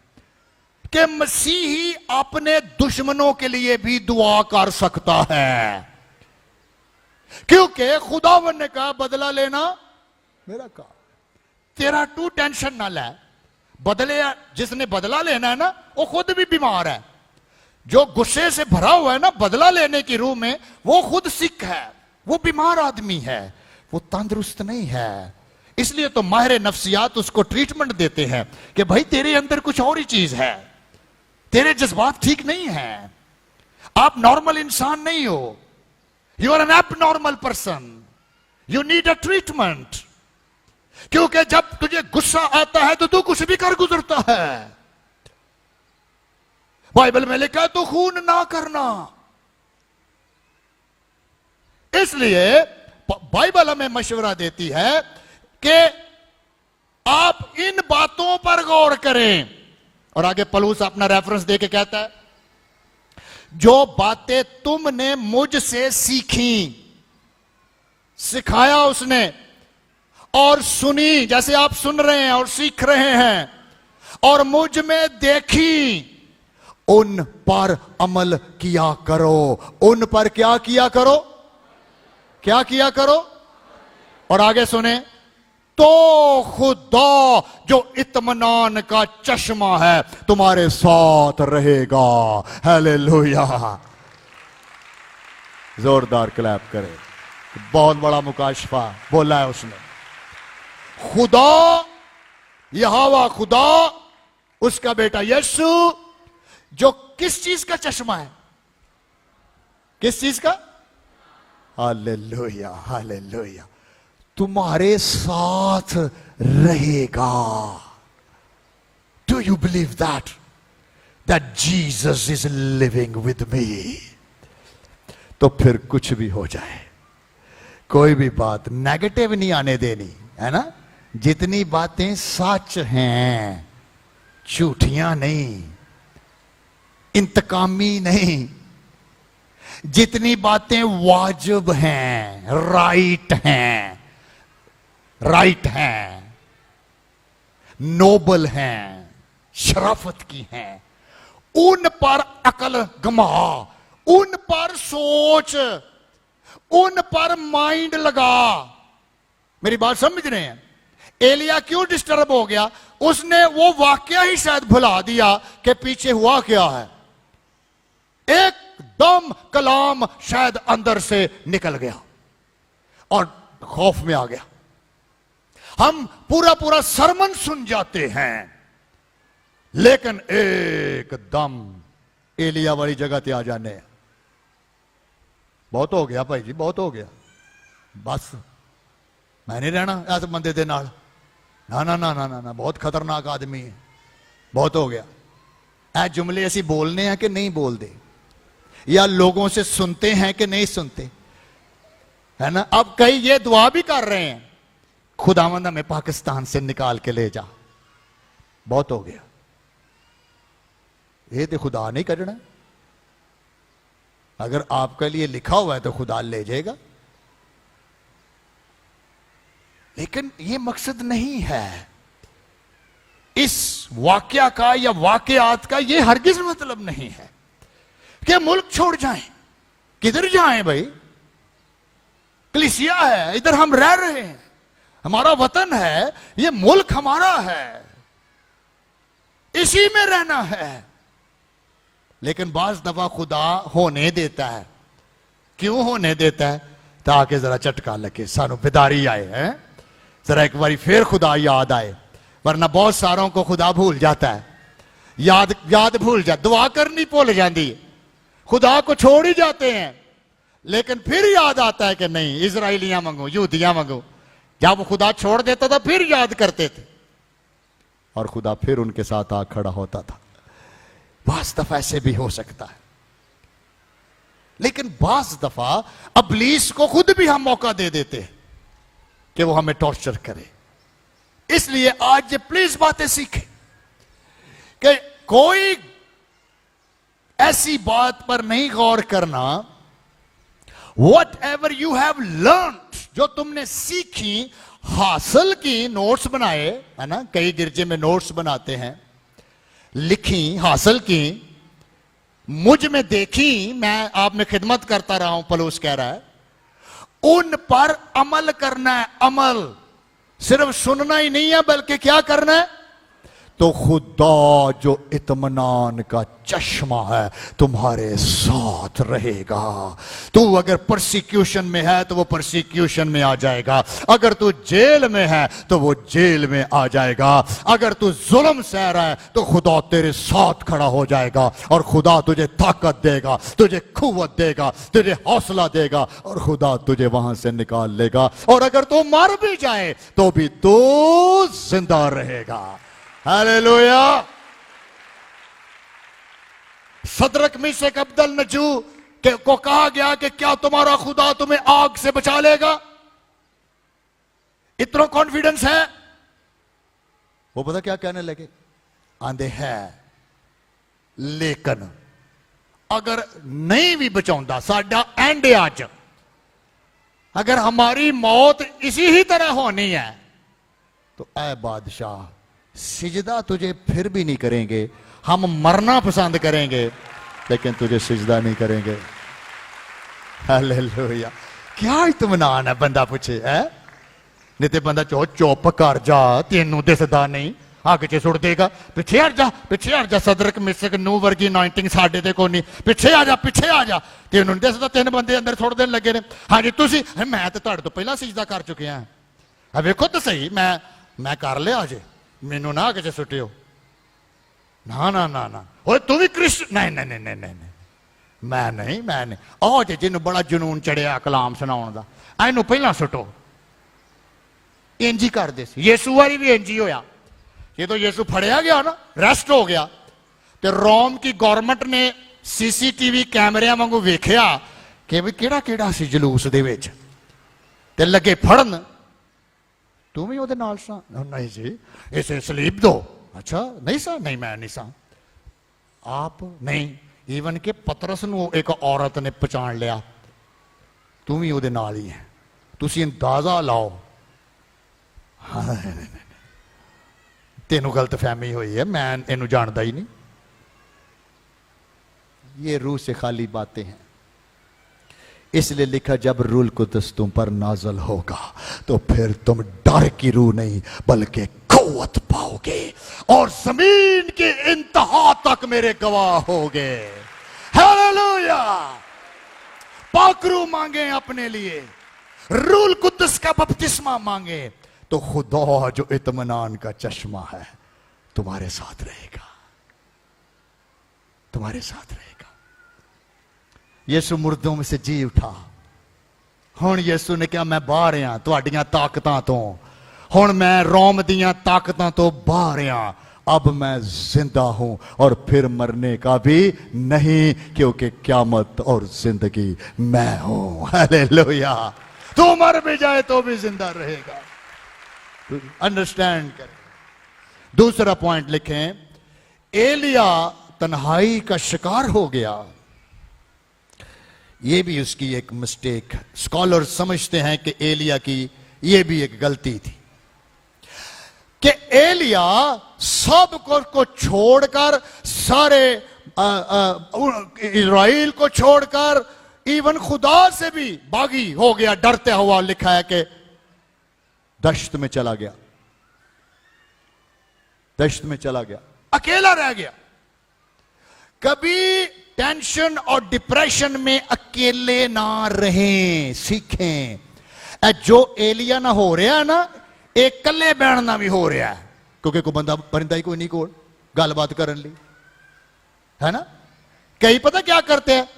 Speaker 1: कि मसीही अपने दुश्मनों के लिए भी दुआ कर सकता है, क्योंकि खुदावन ने कहा बदला लेना मेरा काम। तेरा तू टेंशन ना ले, बदले जिसने बदला लेना है ना वो खुद भी बीमार है। जो गुस्से से भरा हुआ है ना बदला लेने की रूह में, वो खुद सिक है, वो बीमार आदमी है, वो तंदुरुस्त नहीं है। इसलिए तो माहिर नफ्सियात उसको ट्रीटमेंट देते हैं कि भाई तेरे अंदर कुछ और ही चीज है, तेरे जज्बात ठीक नहीं है, आप नॉर्मल इंसान नहीं हो, you are an abnormal person, you need a treatment. क्योंकि जब तुझे गुस्सा आता है तो तू कुछ भी कर गुजरता है। बाइबल में लिखा है तो खून ना करना। इसलिए बाइबल हमें मशवरा देती है कि आप इन बातों पर गौर करें। और आगे पौलुस अपना रेफरेंस देके कहता है, जो बातें तुमने मुझसे सीखी, सिखाया उसने, और सुनी, जैसे आप सुन रहे हैं और सीख रहे हैं, और मुझ में देखी, उन पर अमल किया करो। उन पर क्या किया करो? क्या किया करो? और आगे सुने, तो खुदा जो इत्मीनान का चश्मा है तुम्हारे साथ रहेगा। हालेलुया। जोरदार क्लैप करें। बहुत बड़ा मुकाशफा बोला है उसने। खुदा, यहोवा खुदा, उसका बेटा यीशु, जो किस चीज का चश्मा है? किस चीज का? Hallelujah, hallelujah. तुम्हारे साथ रहेगा। Do you believe that Jesus is living with me? तो फिर कुछ भी हो जाए, कोई भी बात नेगेटिव नहीं आने देनी, है ना? जितनी बातें सच हैं, झूठियां नहीं, इंतकामी नहीं, जितनी बातें वाजिब हैं, राइट हैं, नोबल हैं, शराफत की हैं, उन पर अकल गमा, उन पर सोच, उन पर माइंड लगा। मेरी बात समझ रहे हैं? एलिया क्यों डिस्टर्ब हो गया? उसने वो वाकया ही शायद भुला दिया कि पीछे हुआ क्या है। एकदम कलाम शायद अंदर से निकल गया और खौफ में आ गया। हम पूरा पूरा सरमन सुन जाते हैं, लेकिन एकदम एलिया वाली जगह ते आ जाने हैं। बहुत हो गया भाई जी, बहुत हो गया, बस मैं नहीं रहना ऐसे बंदे दे नाल। ना ना ना ना ना ना, बहुत खतरनाक आदमी है, बहुत हो गया। ऐ जुमले ऐसी बोलने हैं कि नहीं बोलते, या लोगों से सुनते हैं कि नहीं सुनते, है ना। अब कई ये दुआ भी कर रहे हैं, खुदावंद हमें पाकिस्तान से निकाल के ले जा। बहुत हो गया, ये तो खुदा नहीं करना। अगर आपके लिए लिखा हुआ है तो खुदा ले जाएगा, लेकिन ये मकसद नहीं है इस वाकया का या वाकयात का। ये हरगिज मतलब नहीं है कि मुल्क छोड़ जाएं। किधर जाएं भाई? कलीसिया है, इधर हम रह रहे हैं, हमारा वतन है, ये मुल्क हमारा है, इसी में रहना है। लेकिन बाज दफा खुदा होने देता है। क्यों होने देता है? ताकि जरा झटका लगे, सानू बेदारी आए, हैं जरा एक बारी फिर खुदा याद आए। वरना बहुत सारों को खुदा भूल जाता है, याद भूल जाता, दुआ करनी भूल जाती है, खुदा को छोड़ ही जाते हैं, लेकिन फिर याद आता है कि नहीं, इजराइलियां मंगो, यहूदियां मंगो। जब खुदा छोड़ देता था फिर याद करते थे, और खुदा फिर उनके साथ आ खड़ा होता था। बास दफा ऐसे भी हो सकता है, लेकिन बास दफा अबलीस को खुद भी हम मौका दे देते हैं कि वो हमें टॉर्चर करे। इसलिए आज ये प्लीज बातें सीखें कि कोई ऐसी बात पर नहीं गौर करना। What ever you have learned, जो तुमने सीखी, हासिल की, नोट्स बनाए, है ना, कई गिरजे में नोट्स बनाते हैं, लिखी, हासिल की, मुझ में देखी, मैं आप में खिदमत करता रहा हूं, पलूस कह रहा है, उन पर अमल करना है। अमल सिर्फ सुनना ही नहीं है, बल्कि क्या करना है? तो खुदा जो इत्मीनान का चश्मा है तुम्हारे साथ रहेगा। तू अगर परसिक्यूशन में है तो वो परसिक्यूशन में आ जाएगा, अगर तू जेल में है तो वो जेल में आ जाएगा, अगर तू जुल्म सह रहा है तो खुदा तेरे साथ खड़ा हो जाएगा, और खुदा तुझे ताकत देगा, तुझे कुव्वत देगा, तुझे हौसला देगा, और खुदा तुझे वहां से निकाल लेगा। और अगर तू मर भी जाए तो भी तू जिंदा रहेगा। हालेलुया। सदरक मीशक अब्दुलनजू को कहा गया कि क्या तुम्हारा खुदा तुम्हें आग से बचा लेगा? इतना कॉन्फिडेंस है। वो पता क्या कहने लगे? आंदे है, लेकिन अगर नहीं भी बचाऊंगा, साडा एंड आज, अगर हमारी मौत इसी ही तरह होनी है तो ऐ बादशाह, सिजदा तुझे फिर भी नहीं करेंगे, हम मरना पसंद करेंगे लेकिन तुझे सिजदा नहीं करेंगे। हालेलुया। क्या इत्मीनान है, बंदा पूछे है, नहीं तो बंदा चुप कर जा, तेनू दिसदा नहीं, आग च सुट देगा, पिछे हट जा, पिछे हट जा। सदरक मिसक नू वर्गी अनॉइंटिंग साडे ते कोई नहीं, पिछे आ जा, पिछे आ जा, तेनू नहीं दिसदा, तीन बंदे अंदर सुट देन लगे ने। हाँ जी तुसी, मैं तो तुहाडे तो पहला सिजदा कर चुके हैं, वेखो तो सही, मैं कर लिया जे, मैनू ना आगे सुटियो। ना ना ना ना, ओए तू भी क्रिश्चियन? नहीं नहीं नहीं नहीं नहीं, मैं नहीं। आओ जे जिन्हों बड़ा जुनून चढ़िया कलाम सुनाउण दा, इनू पहला सुटो। इंजी कर दे, यीशु वाली भी इंजी होया। ये तो यीशु फड़िया गया ना, रेस्ट हो गया, तो रोम की गवर्नमेंट ने सीसीटीवी कैमरिया वांगू वेखिया कि भी केड़ा केड़ा सी जलूस दे विच, ते लगे फड़न। तू भी ਉਹਦੇ ਨਾਲ सा? नहीं जी, इसे स्लीप दो। अच्छा नहीं सा? नहीं मैं नहीं सा। आप नहीं, ईवन के पतरस ਨੂੰ एक औरत ने पहचान लिया, तू भी ਉਹਦੇ ਨਾਲ ही है। तुसी अंदाजा लाओ, तेनू गलतफहमी हुई है, मैं इनू जानता ही नहीं। ये रूह से खाली बातें हैं। इसलिए लिखा जब रूह कुद्दस तुम पर नाजल होगा तो फिर तुम डर की रूह नहीं बल्कि कुव्वत पाओगे और जमीन के इंतहा तक मेरे गवाह होगे। हालेलुया। पाक रूह मांगे अपने लिए, रूह कुद्दस का बपतिस्मा मांगे तो खुदा जो इत्मीनान का चश्मा है तुम्हारे साथ रहेगा, तुम्हारे साथ रहेगा। यीशु मुर्दों में से जी उठा। हुण यीशु ने कहा मैं बाहर हां तुहाडियां ताकतां तो, हुण मैं रोम दियां ताकतां तो बाहर हां, अब मैं जिंदा हूं और फिर मरने का भी नहीं, क्योंकि क़यामत और जिंदगी मैं हूं। हालेलुया। तू मर भी जाए तो भी जिंदा रहेगा। अंडरस्टैंड करें। दूसरा पॉइंट लिखें, एलिया तन्हाई का शिकार हो गया। यह भी उसकी एक मिस्टेक है। स्कॉलर समझते हैं कि एलिया की यह भी एक गलती थी कि एलिया सब को छोड़कर, सारे इज़राइल को छोड़कर, इवन खुदा से भी बागी हो गया, डरते हुआ। लिखा है कि दश्त में चला गया, दश्त में चला गया, अकेला रह गया। कभी टेंशन और डिप्रेशन में अकेले ना रहें, सीखें। जो एलिया ना हो रहा ना, एक कले बैठना भी हो रहा है, क्योंकि कोई बंदा परिंदा ही कोई नहीं कोल गलबात करने ली, है ना। कई पता क्या करते हैं,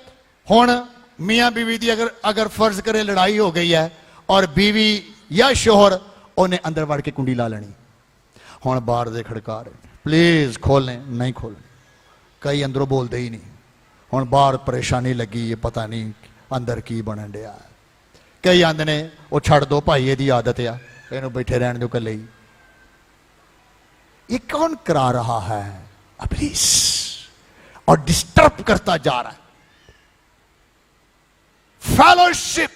Speaker 1: हुण मियां बीवी की अगर फर्ज करे लड़ाई हो गई है और बीवी या शोहर उन्हें अंदर वड़ के कुंडी ला लेनी, हुण बाहर दे खड़का रहे प्लीज खोलें, नहीं खोलें। कई अंदरों बोलते ही नहीं, हुण बाहर परेशानी लगी है, पता नहीं अंदर की बनन दिया। कई आंदे ने वो छड़ दो भाई, ये आदत आ, इन्हों बैठे रहने दो कले ही। ये कौन करा रहा है? इब्लीस, और डिस्टर्ब करता जा रहा है। फेलोशिप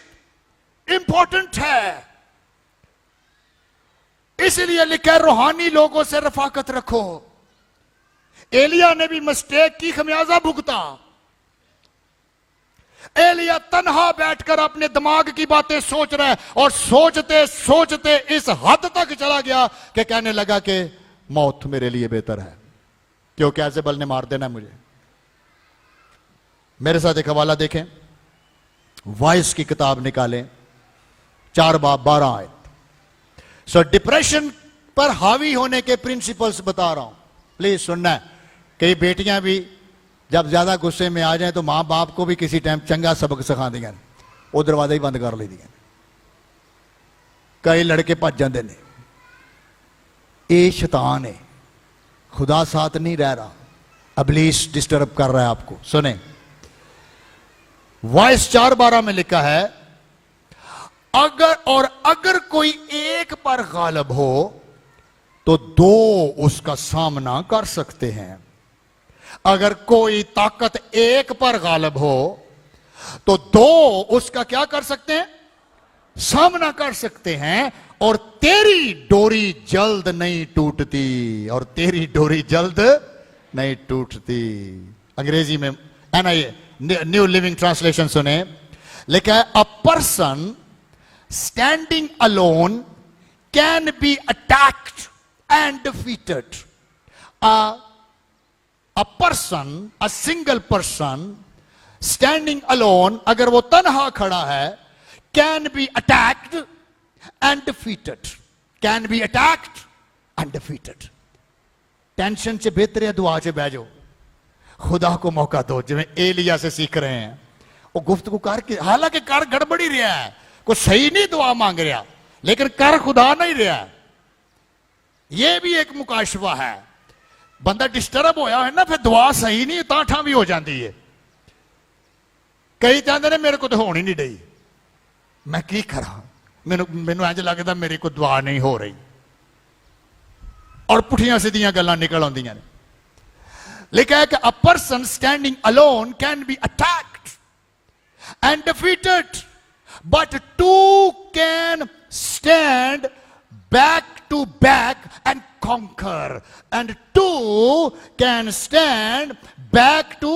Speaker 1: इंपॉर्टेंट है, इसलिए लिखा रूहानी लोगों से रफाकत रखो। एलिया ने भी मिस्टेक की, खमियाजा भुगता। एलिया तन्हा बैठकर अपने दिमाग की बातें सोच रहा है और सोचते सोचते इस हद तक चला गया कि कहने लगा कि मौत मेरे लिए बेहतर है, क्योंकि एजेबल ने मार देना मुझे। मेरे साथ एक हवाला देखें, वॉइस की किताब निकालें, 4 बाब 12 आयत। सो डिप्रेशन पर हावी होने के प्रिंसिपल्स बता रहा हूं, प्लीज सुनना है। कई बेटियां भी जब ज्यादा गुस्से में आ जाए तो मां बाप को भी किसी टाइम चंगा सबक सिखा देंगे, वो दरवाजा ही बंद कर ली। कई लड़के भज जाते हैं, ये शैतान है, खुदा साथ नहीं रह रहा, इब्लीस डिस्टर्ब कर रहा है आपको। सुने, वॉइस 4:12 में लिखा है, अगर कोई एक पर गालिब हो तो 2 उसका सामना कर सकते हैं। अगर कोई ताकत एक पर गालिब हो तो 2 उसका क्या कर सकते हैं? सामना कर सकते हैं। और तेरी डोरी जल्द नहीं टूटती, और तेरी डोरी जल्द नहीं टूटती। अंग्रेजी में न्यू लिविंग ट्रांसलेशन सुने, लिखा है, a person standing alone can be attacked and defeated. A person, a single person standing alone, अगर वो तन्हा खड़ा है, can be attacked and defeated. Can be attacked and defeated. Tension से बेहतर है दुआ से बह जाओ, खुदा को मौका दो, जिवें एलिया से सीख रहे हैं। वो गुफ्तगू करके, हालांकि कर गड़बड़ी रहा है, कोई सही नहीं दुआ मांग रहा, लेकिन कर खुदा नहीं रहा। यह भी एक मुकाशवा है। बंदा डिस्टर्ब होया है ना, फिर दुआ सही नहीं ताठा भी हो जाती है। कई चाहते ने मेरे को तो होनी नहीं रही, मैं की करा, मैनू इंज लगता मेरे को दुआ नहीं हो रही, और पुठियां सीधियां गल्लां निकल आउंदियां ने। लिखा है कि a person standing alone can be attacked and defeated, but 2 can stand back to back and conquer, and two can stand back to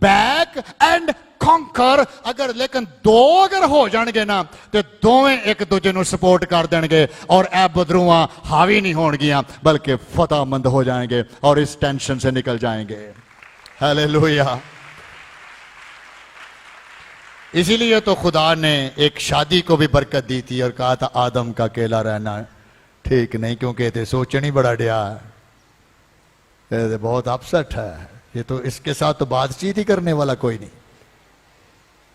Speaker 1: back and conquer। अगर लेकिन दो अगर हो जाएंगे ना तो दोवें एक दूजे ਨੂੰ सपोर्ट कर देंगे और ए बदरूआ हावी नहीं होंगियां बल्कि फतहमंद हो जाएंगे और इस टेंशन से निकल जाएंगे। हालेलुया। इसीलिए तो खुदा ने एक शादी को भी बरकत दी थी और कहा था आदम का अकेला रहना ठीक नहीं, क्योंकि ये सोचने बड़ा डया है, ये बहुत अपसेट है, ये तो इसके साथ तो बातचीत ही करने वाला कोई नहीं,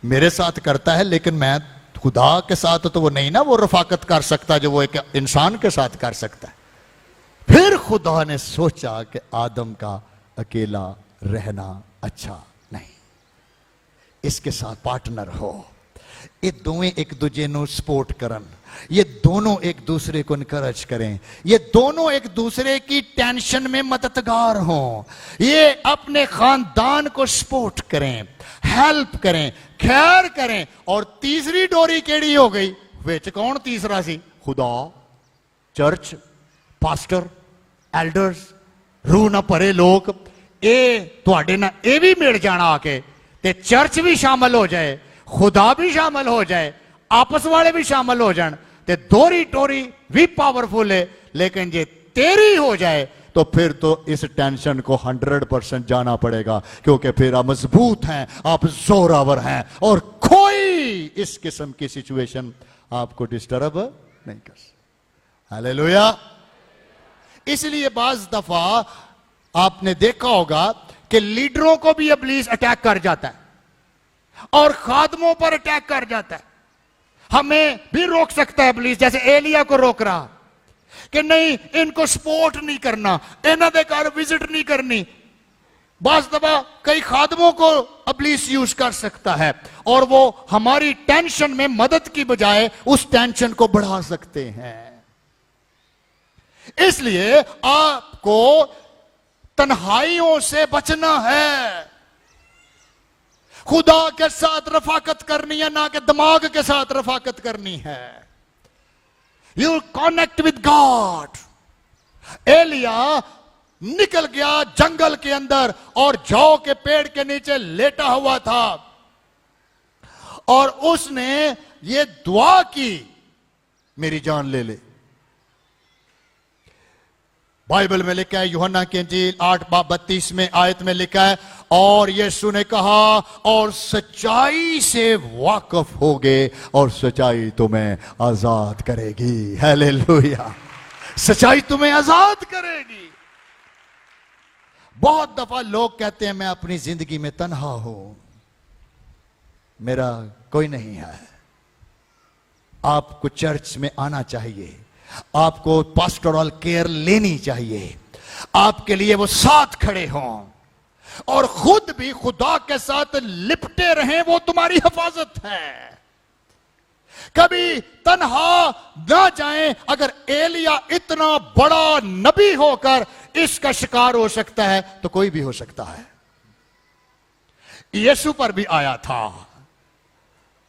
Speaker 1: मेरे साथ करता है लेकिन मैं खुदा के साथ तो वो नहीं ना वो रफाकत कर सकता जो वो एक इंसान के साथ कर सकता है। फिर खुदा ने सोचा कि आदम का अकेला रहना अच्छा नहीं, इसके साथ पार्टनर हो, ये दोवें एक दूजे को सपोर्ट करन, ये दोनों एक दूसरे को इनकरेज करें, ये दोनों एक दूसरे की टेंशन में मददगार हों, ये अपने खानदान को सपोर्ट करें, हेल्प करें, खैर करें। और तीसरी डोरी केड़ी हो गई, विच कौन तीसरा सी? खुदा, चर्च, पास्टर, एल्डर्स, रूह ना परे लोग, ये तुहाडे ना ये भी मिल जाना आके ते चर्च भी शामिल हो जाए, खुदा भी शामिल हो जाए, आपस वाले भी शामिल हो जाए, ते दोरी टोरी भी पावरफुल है। लेकिन जे तेरी हो जाए तो फिर तो इस टेंशन को 100% जाना पड़ेगा, क्योंकि फिर आप मजबूत हैं, आप जोरावर हैं और कोई इस किस्म की सिचुएशन आपको डिस्टर्ब नहीं कर सकता। हालेलुया। इसलिए बाज दफा आपने देखा होगा कि लीडरों को भी इब्लीस अटैक कर जाता है और खादमों पर अटैक कर जाता है। हमें भी रोक सकता है इब्लीस, जैसे एलिया को रोक रहा कि नहीं इनको सपोर्ट नहीं करना, इन्हों के घर विजिट नहीं करनी। बाज दफा कई खादमों को इब्लीस यूज कर सकता है और वो हमारी टेंशन में मदद की बजाय उस टेंशन को बढ़ा सकते हैं। इसलिए आपको तन्हाइयों से बचना है, खुदा के साथ रफाकत करनी है, ना कि दिमाग के साथ रफाकत करनी है। You connect with God. एलिया निकल गया जंगल के अंदर और जौ के पेड़ के नीचे लेटा हुआ था और उसने ये दुआ की, मेरी जान ले ले। बाइबल में लिखा है, यूहन्ना की इंजील 8:32 में आयत में लिखा है, और यीशु ने कहा और सच्चाई से वाकिफ होगे और सच्चाई तुम्हें आजाद करेगी। हालेलुया। सच्चाई तुम्हें आजाद करेगी। बहुत दफा लोग कहते हैं मैं अपनी जिंदगी में तन्हा हूं, मेरा कोई नहीं है। आपको चर्च में आना चाहिए, आपको पास्टोरल केयर लेनी चाहिए, आपके लिए वो साथ खड़े हों और खुद भी खुदा के साथ लिपटे रहें, वो तुम्हारी हिफाजत है। कभी तन्हा ना जाएं। अगर एलिया इतना बड़ा नबी होकर इसका शिकार हो सकता है तो कोई भी हो सकता है। यीशु पर भी आया था,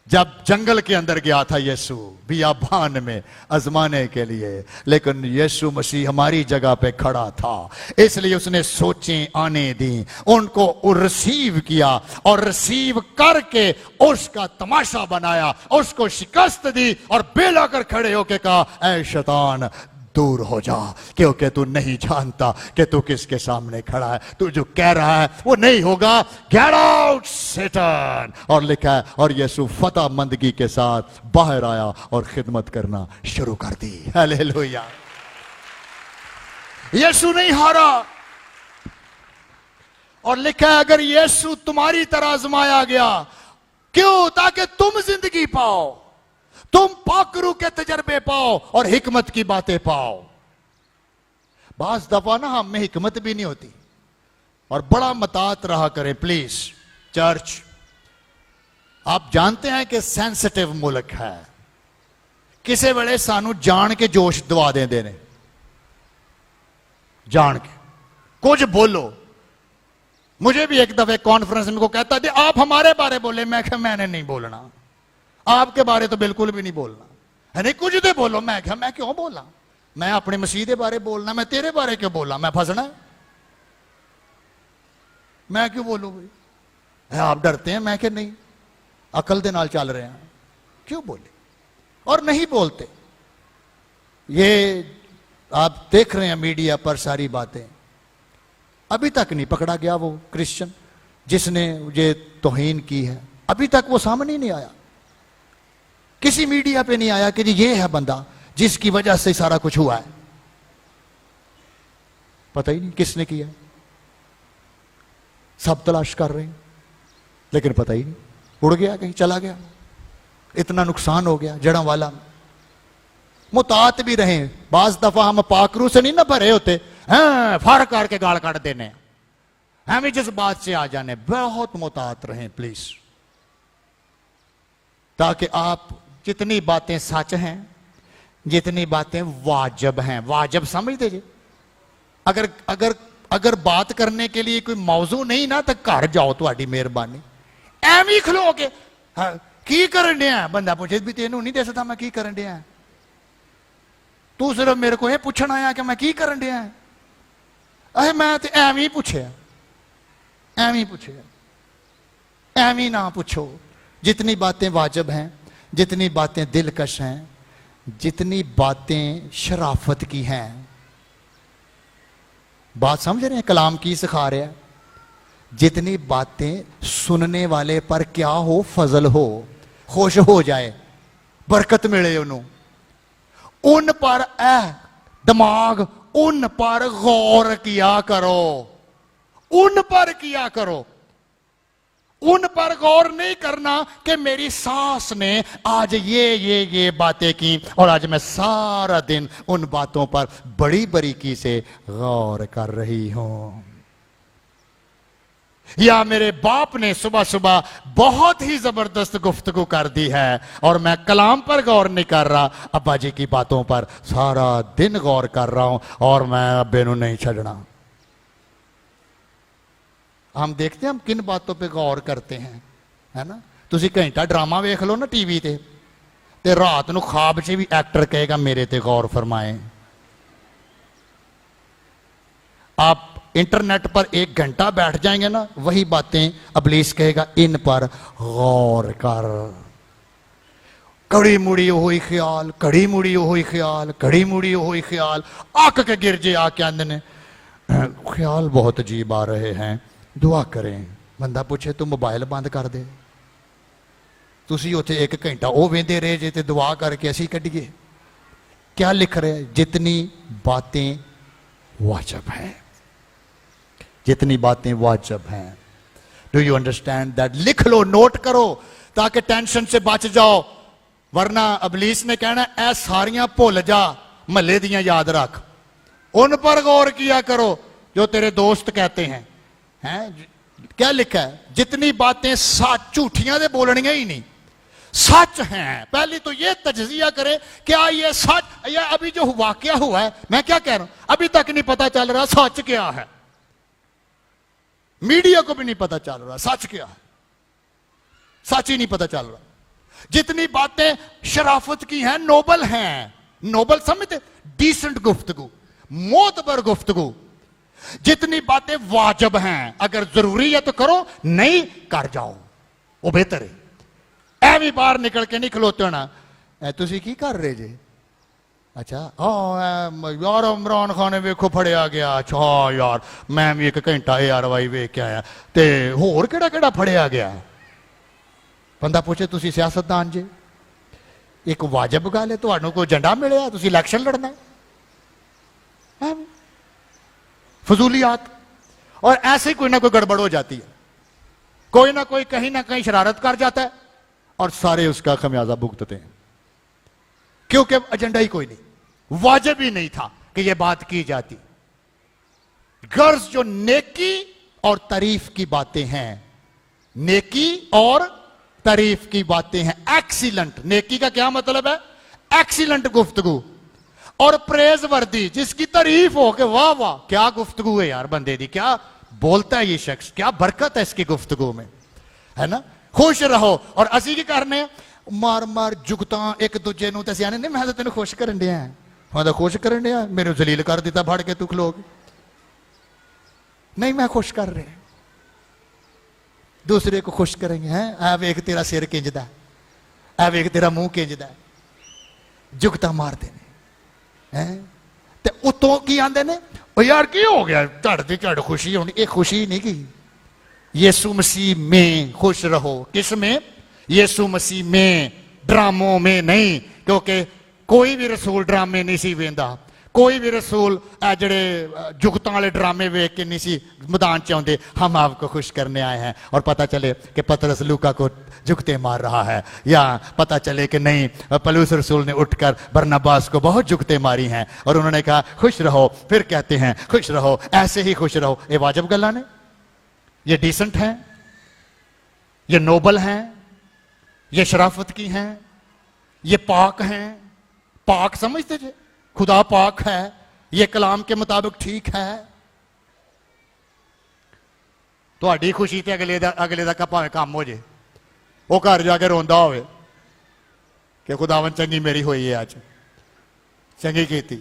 Speaker 1: जब जंगल के अंदर गया था यीशु बियाबान में आजमाने के लिए, लेकिन यीशु मसीह हमारी जगह पे खड़ा था, इसलिए उसने सोचें आने दी, उनको रिसीव किया और रिसीव करके उसका तमाशा बनाया, उसको शिकस्त दी और बेलाकर खड़े होके कहा, ऐ शैतान दूर हो जा, क्योंकि तू नहीं जानता कि तू किसके सामने खड़ा है, तू जो कह रहा है वो नहीं होगा। गेट आउट सैतान। और लिखा है और यीशु फतहमंदगी के साथ बाहर आया और खिदमत करना शुरू कर दी। हालेलुया। यीशु नहीं हारा। और लिखा है अगर यीशु तुम्हारी तरह आजमाया गया, क्यों? ताकि तुम जिंदगी पाओ, तुम पाकरू के तजर्बे पाओ और हिकमत की बातें पाओ। बास दफा ना हम में हिकमत भी नहीं होती और बड़ा मतात रहा करें प्लीज। चर्च, आप जानते हैं कि सेंसिटिव मुल्क है, किसी वेले सानू जान के जोश दवा देंदे ने, जान के कुछ बोलो। मुझे भी एक दफे कॉन्फ्रेंस में को कहता थी आप हमारे बारे बोले, मैं कहा मैंने नहीं बोलना, आपके बारे तो बिल्कुल भी नहीं बोलना है, नहीं कुछ दे बोलो। मैं क्या, मैं क्यों बोला, मैं अपनी मसीह के बारे बोलना, मैं तेरे बारे क्यों बोलना? मैं फसना है? मैं क्यों बोलूं भाई? आप डरते हैं, मैं क्या नहीं, अकल दे नाल चल रहे हैं, क्यों बोले? और नहीं बोलते। ये आप देख रहे हैं मीडिया पर सारी बातें, अभी तक नहीं पकड़ा गया वो क्रिश्चियन जिसने ये तौहीन की है, अभी तक वो सामने नहीं आया, किसी मीडिया पे नहीं आया कि ये है बंदा जिसकी वजह से सारा कुछ हुआ है। पता ही नहीं किसने किया, सब तलाश कर रहे हैं लेकिन पता ही नहीं, उड़ गया कहीं, चला गया, इतना नुकसान हो गया जड़ा वाला। मुतात भी रहे, बाज दफा हम पाकरू से नहीं ना भरे होते, हाँ फाड़ करके गाल काट देने, हमें जिस बात से आ जाने, बहुत मुतात रहे प्लीज, ताकि आप जितनी बातें सच हैं, जितनी बातें वाजिब हैं, वाजिब समझ दीजिए। अगर अगर अगर बात करने के लिए कोई मौजू नहीं ना तो घर जाओ, थोड़ी मेहरबानी। एम ही खलो के की करन दिया, बंदा पूछे भी तेनू नहीं दसदा मैं की करन दिया, तू सिर्फ मेरे को ये पूछण आया कि मैं की करन दिया? अरे मैं तो एम ही पूछे, एम ही पूछे, एम ही ना पूछो। जितनी बातें वाजिब हैं, जितनी बातें दिलकश हैं, जितनी बातें शराफत की हैं, बात समझ रहे हैं कलाम की सिखा रहा है, जितनी बातें सुनने वाले पर क्या हो, फजल हो, खुश हो जाए, बरकत मिले उन्होंने, उन पर दिमाग, उन पर गौर किया करो, उन पर किया करो। उन पर गौर नहीं करना कि मेरी सास ने आज ये बातें की और आज मैं सारा दिन उन बातों पर बड़ी बारीकी से गौर कर रही हूं, या मेरे बाप ने सुबह सुबह बहुत ही जबरदस्त गुफ्तगू कर दी है और मैं कलाम पर गौर नहीं कर रहा, अब्बा जी की बातों पर सारा दिन गौर कर रहा हूं और मैं अब्बे नू नहीं छड़ना। हम देखते हैं हम किन बातों पे गौर करते हैं, है ना? तुसी घंटा ड्रामा वेख लो ना टीवी ते रात नू ख्वाब च भी एक्टर कहेगा मेरे ते गौर फरमाए। आप इंटरनेट पर 1 घंटा बैठ जाएंगे ना, वही बातें अबलीस कहेगा इन पर गौर कर। कड़ी मुड़ी हुई ख्याल, कड़ी मुड़ी हुई ख्याल, कड़ी मुड़ी हुई ख्याल, आक के गिरजे आके आंदे ने ख्याल बहुत अजीब आ रहे हैं, दुआ करें। बंदा पूछे तू मोबाइल बंद कर दे, तुसी उथे 1 घंटा वो वेंदे रहे जे ते दुआ करके असी कढ़िए। क्या लिख रहे? जितनी बातें वाजिब हैं, जितनी बातें वाजिब हैं। Do you understand that? लिख लो, नोट करो ताकि टेंशन से बच जाओ, वरना अबलीस ने कहना ऐ सारियां भुल जा, महल्ले दियां याद रख, उन पर गौर किया करो जो तेरे दोस्त कहते हैं। क्या लिखा है? जितनी बातें सच, झूठियां दे बोलनियां ही नहीं, सच हैं। पहले तो ये तजजिया करें क्या ये सच, या अभी जो वाकया हुआ है, मैं क्या कह रहा हूं, अभी तक नहीं पता चल रहा सच क्या है, मीडिया को भी नहीं पता चल रहा सच क्या है, सच ही नहीं पता चल रहा। जितनी बातें शराफत की हैं, नोबल हैं, नोबल समझते, डिसेंट गुफ्तगू, मोतबर गुफ्तगू। जितनी बातें वाजिब हैं, अगर जरूरी है तो करो, नहीं कर जाओ, वो बेहतर है। एवं बाहर निकल के नहीं खलोते होना, तुसी की कर रहे जे? अच्छा यार इमरान खान ने वेखो फड़िया गया, अच्छा यार मैं भी 1 घंटा ARY वेख के आया, ते होर केड़ा केड़ा फड़िया गया। बंदा पूछे तुसी सियासतदान जे, एक वाजिब गल है, तुहानू कोई झंडा मिलिया, तुसी इलेक्शन लड़ना है, फजूलियात। और ऐसे ही कोई ना कोई गड़बड़ हो जाती है, कोई ना कोई कहीं ना कहीं शरारत कर जाता है और सारे उसका खमियाजा भुगतते हैं, क्योंकि एजेंडा ही कोई नहीं, वाजिब ही नहीं था कि यह बात की जाती। गर्ज जो नेकी और तारीफ की बातें हैं, नेकी और तारीफ की बातें हैं, एक्सीलेंट। नेकी का क्या मतलब है? एक्सीलेंट गुफ्तगू। और प्रेज वर्दी, जिसकी तारीफ हो कि वाह वाह क्या गुफ्तगू है यार बंदे दी, क्या बोलता है ये शख्स, क्या बरकत है इसकी गुफ्तगू में, है ना? खुश रहो। और असी की करने मार मार जुगता एक दूजे नूं ते सियाने नहीं, मैं तो तेन खुश करन दिया, मैं तो खुश करन दिया, मेरे जलील कर दिता फड़ के, तू खलो के। नहीं, मैं खुश कर रहे, दूसरे को खुश करेंगे। हैं आ वेख तेरा सिर किंजदा, आ वेख तेरा मुंह किंजदा, जुगता मारते ने हैं। ते उतों की आंदे ने, ओ यार की हो गया, झड़ दी झड़ खुशी होनी। ये खुशी नहीं की, यीशु मसीह में खुश रहो। किस में? यीशु मसीह में, ड्रामों में नहीं। क्योंकि कोई भी रसूल ड्रामे नहीं सी वेंदा, कोई भी रसूल जड़े जुगतां वाले ड्रामे वेख के नहीं सी मैदान च आउंदे। हम आपको खुश करने आए हैं। और पता चले कि पतरस लूका को जुगते मार रहा है, या पता चले कि नहीं पौलुस रसूल ने उठकर बरनबास को बहुत जुगते मारी हैं और उन्होंने कहा खुश रहो। फिर कहते हैं खुश रहो, ऐसे ही खुश रहो। ये वाजिब गल्लां ने, ये डिसेंट हैं, ये नोबल हैं, ये शराफत की हैं, ये पाक हैं। पाक समझते थे, खुदा पाक है, ये कलाम के मुताबिक ठीक है। तो खुशी ते अगले दा भावें काम हो जे, वो घर जाके रोंदा होवे कि खुदावन चंगी मेरी हुई है, अज चंगी कीती।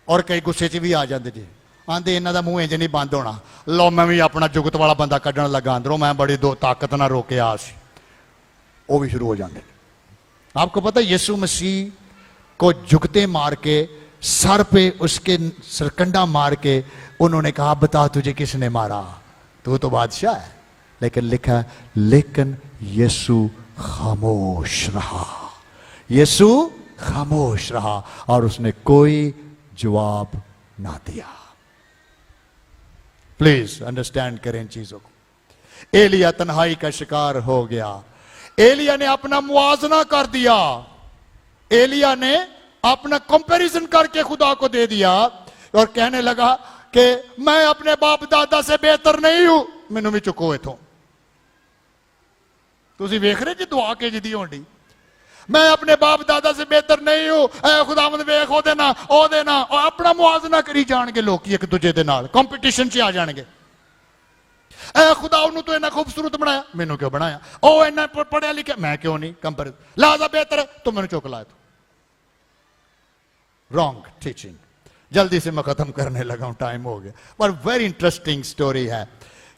Speaker 1: और कई गुस्से च भी आ जाते जे, आंदे इन्हां दा मूंह इंज नहीं बंद होना। लो मैं भी अपना जुगत वाला बंदा कड्ढण लगा अंदरों, मैं बड़ी दो ताकत ना रोके आ सी, वो भी शुरू हो जाते। आपको पता यीशु मसीह को जुगते मार के, सर पे उसके सरकंडा मार के उन्होंने कहा बता तुझे किसने मारा, तू तो बादशाह है। लेकिन लिखा है लेकिन यीशु खामोश रहा, यीशु खामोश रहा और उसने कोई जवाब ना दिया। प्लीज अंडरस्टैंड करें इन चीजों को। एलिया तन्हाई का शिकार हो गया, एलिया ने अपना मुआवजा कर दिया, एलिया ने अपना कंपैरिजन करके खुदा को दे दिया और कहने लगा कि मैं अपने बाप दादा से बेहतर नहीं हूं, मैनू भी चुको इथों। तुसी वेख रहे जी दुआ के जिदी होनी, मैं अपने बाप दादा से बेहतर नहीं हूं, खुदावंद वेख ओ देना ओ देना, और अपना मुआवजा करी जाएंगे लोग एक दूजे के नाल, कंपीटिशन च आ जाएंगे। खुदा उन्होंने तो इन्ना खूबसूरत बनाया, मैनू क्यों बनाया, ओ इन्ना पढ़िया लिखा, मैं क्यों नहीं, कंपैरिजन लाजा बेहतर है तो मैनू चुक लाया। Wrong teaching. जल्दी से मैं खत्म करने लगा हूं, टाइम हो गया। पर वेरी इंटरेस्टिंग स्टोरी है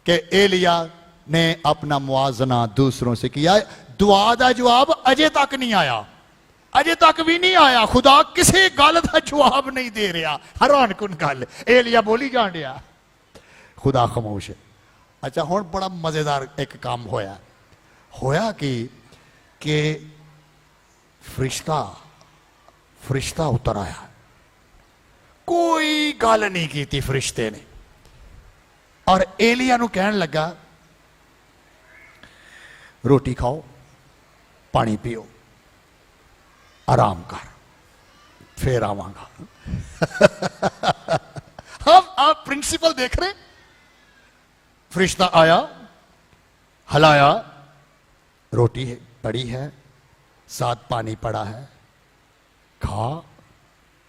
Speaker 1: कि एलिया ने अपना मुआवजा दूसरों से किया, दुआ का जवाब अजे तक नहीं आया, अजे तक भी नहीं आया। खुदा किसी गल का जवाब नहीं दे रहा, हैरान कुन गल। एलिया बोली जान रहा, खुदा खामोश है। अच्छा हुण बड़ा मजेदार एक काम होया, होया कि फरिश्ता उतर आया, कोई गल नहीं की थी फरिश्ते ने, और एलिया नूं कहन लगा रोटी खाओ, पानी पियो, आराम कर, फिर आवांगा। हम आप प्रिंसिपल देख रहे, फरिश्ता आया, हलाया, रोटी है पड़ी है, साथ पानी पड़ा है, खा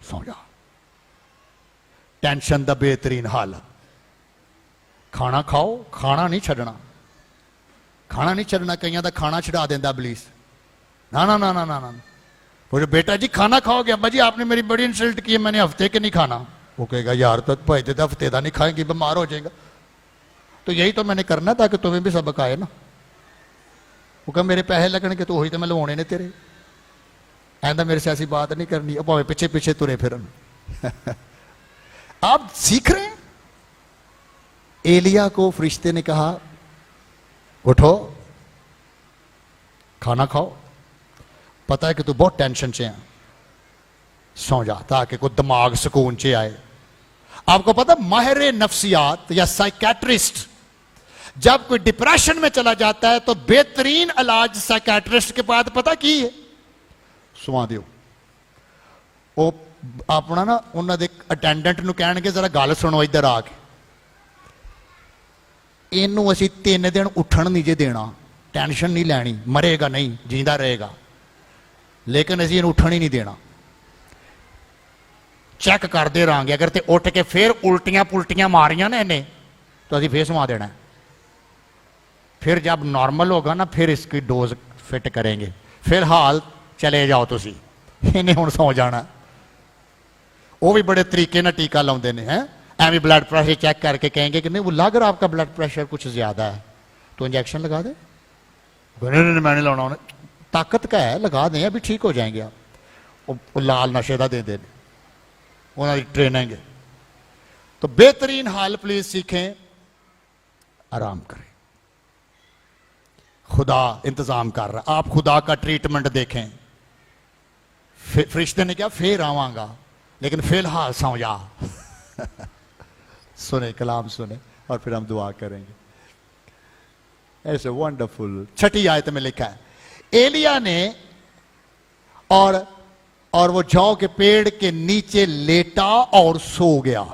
Speaker 1: सो जा। टेंशन दा बेहतरीन हाल, खाना खाओ, खाना नहीं छड़ना, खाना नहीं छड़ना। कईयां दा खाना छड़ा देंदा इबलीस, ना ना ना ना ना ना। बोले बेटा जी खाना खाओगे, अब्बा जी आपने मेरी बड़ी इंसल्ट की है, मैंने हफ्ते के नहीं खाना। वो कहेगा यार तो भाई दे हफ्ते का नहीं खाएंगे, बीमार हो जाएगा। तो यही तो मैंने करना ताकि तुम्हें भी सबक आए ना। वो कहा मेरे पैसे लगने के, तो वही तो मैं लवाने ने तेरे, ऐसा मेरे से ऐसी बात नहीं करनी, भावे पीछे पीछे तुरे फिरन। आप सीख रहे हैं। एलिया को फरिश्ते ने कहा उठो खाना खाओ, पता है कि तू बहुत टेंशन से है, सो जा ताकि कोई दिमाग सुकून से आए। आपको पता माहिर नफ्सियात या साइकेट्रिस्ट जब कोई डिप्रेशन में चला जाता है तो बेहतरीन इलाज साइकेट्रिस्ट के पास पता की है, सुवा दियो। वो अपना ना उन्होंने अटेंडेंट नूं कहणगे जरा गल सुनो इधर आके, इनू असी 3 दिन उठन नहीं जे देना, टेंशन नहीं लैनी, मरेगा नहीं जींदा रहेगा, लेकिन असी इन्हू उठन ही नहीं देना, चेक करते रहांगे। अगर ते उठ के फिर उल्टियां पुल्टियां मारियां ना इन्हें तो असी फिर सुवा देना। फिर जब नॉर्मल होगा ना फिर इसकी डोज फिट करेंगे, फिलहाल चले जाओ तुसी, इन्हें हुण सौ जाना। वो भी बड़े तरीके ना टीका लाते हैं हैं एवं ब्लड प्रेशर चेक करके कहेंगे कि नहीं वो लग रहा आपका ब्लड प्रेशर कुछ ज्यादा है तो इंजेक्शन लगा दे। नहीं मैंने लाना उन्हें ताकत का है लगा दें अभी ठीक हो जाएंगे आप। वो लाल नशे का दे दें उन्होंने ट्रेनिंग है। तो बेहतरीन हाल प्लीज सीखें, आराम करें। खुदा इंतजाम कर रहा है, आप खुदा का ट्रीटमेंट देखें। फरिश्ते ने क्या फिर आवांगा लेकिन फिलहाल सौ जा। सुने कलाम सुने और फिर हम दुआ करेंगे। ऐसे वंडरफुल 6ठी आयत में लिखा है एलिया ने और वो जौ के पेड़ के नीचे लेटा और सो गया।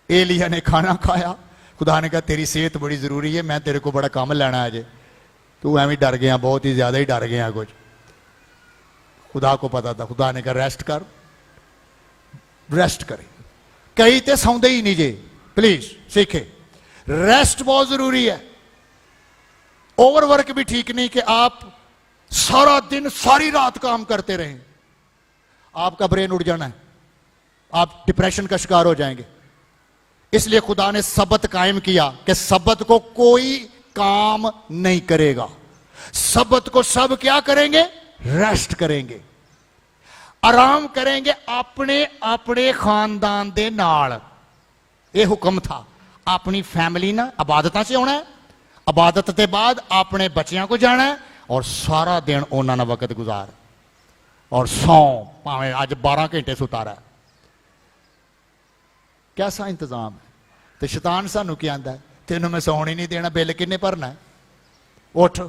Speaker 1: एलिया ने खाना खाया, खुदा ने कहा तेरी सेहत बड़ी जरूरी है, मैं तेरे को बड़ा काम लेना है अजे, तू एवं डर गया, बहुत ही ज्यादा ही डर गया कुछ। खुदा को पता था, खुदा ने कहा रेस्ट करे। कई तो सौंदे ही नहीं जे, प्लीज सीखे रेस्ट बहुत जरूरी है। ओवरवर्क भी ठीक नहीं कि आप सारा दिन सारी रात काम करते रहें, आपका ब्रेन उड़ जाना है, आप डिप्रेशन का शिकार हो जाएंगे। इसलिए खुदा ने सब्त कायम किया कि सब्त को कोई काम नहीं करेगा, सब्त को सब क्या करेंगे, रेस्ट करेंगे, आराम करेंगे अपने अपने खानदान दे नाल। यह हुक्म था। अपनी फैमिली ना इबादत से आना है, इबादत के बाद अपने बच्चों को जाना है और सारा दिन उन्होंने वक्त गुजार और सौ भावें अज 12 घंटे सुता रहा है। कैसा इंतजाम है। तो शैतान सानू क्या आंदा है, तेनों मैं सौन ही नहीं देना, बिल किन्ने भरना है, उठ।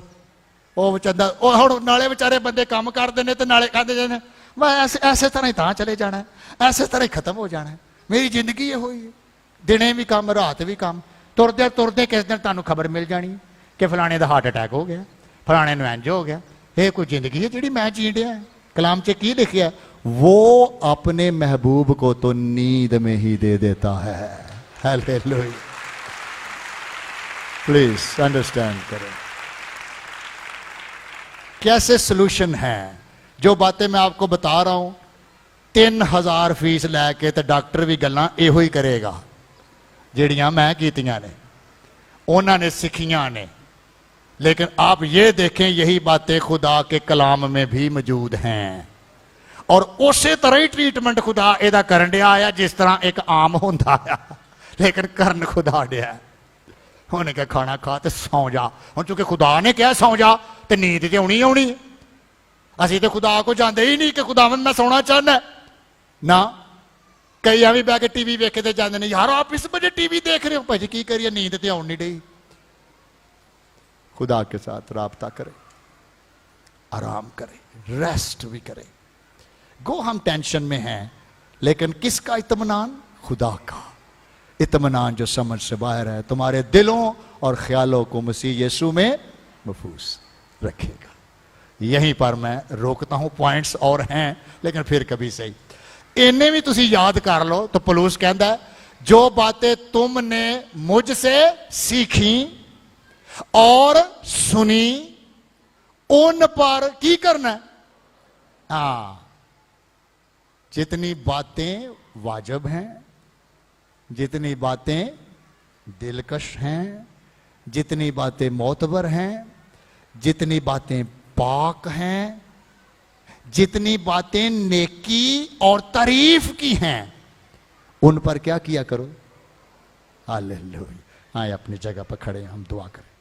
Speaker 1: वो चंदा हुण नाले बेचारे बंदे काम करते हैं तो नाले कहते जाने मैं ऐसे तरह ही तां चले जाना है, ऐसे तरह ही खत्म हो जाना है। मेरी जिंदगी ये हुई है, दिने भी काम रात भी काम, तुरदे तुरदे किस दिन तुहानू खबर मिल जानी कि फलाने का हार्ट अटैक हो गया, फलाने नूं इंज हो गया। ये कोई जिंदगी है जिहड़ी मैं जी रहा है। कलाम च की लिखिया, वो अपने महबूब को तो नींद में ही दे देता है। हालेलुया। प्लीज अंडरस्टैंड करें कैसे सोल्यूशन है। जो बातें मैं आपको बता रहा हूं 3000 फीस लैके तो डॉक्टर भी गल्लां इहो ही करेगा जिहड़ियां मैं कीतियां ने, उन्होंने सिखियां ने। लेकिन आप ये देखें यही बातें खुदा के कलाम में भी मौजूद हैं और उसी तरह ही ट्रीटमेंट खुदा एदा करन दिया है जिस तरह एक आम होंदा है, लेकिन करन खुदा दिया है। उन्होंने क्या खाना खा तो सौ जा। हुण चूंकि खुदा ने कहा सौ जा तो नींद तो आनी आनी। असीं तो खुदा को जाते ही नहीं कि खुदावंद मैं सोना चाहना ना। कई भी बह के टीवी वेखते जाते हैं, यार आप इस बजे टीवी देख रहे हो, भाजी की करिए, नींद तो आउन नहीं रही। खुदा के साथ राबता करें, आराम करें, रेस्ट भी करें। गो हम टेंशन में हैं लेकिन किसका इत्मीनान, खुदा का इत्मीनान जो समझ से बाहर है, तुम्हारे दिलों और ख्यालों को मसीह यीशु में महफूज रखेगा। यहीं पर मैं रोकता हूं, पॉइंट्स और हैं लेकिन फिर कभी सही इन्हें भी तुसी याद कर लो। तो पौलुस कहता है जो बातें तुमने मुझसे सीखी और सुनी उन पर की करना है। जितनी बातें वाजिब हैं, जितनी बातें दिलकश हैं, जितनी बातें मोतबर हैं, जितनी बातें पाक हैं, जितनी बातें नेकी और तारीफ की हैं, उन पर क्या किया करो। हालेलुया। आए अपनी जगह पर खड़े हैं, हम दुआ करें।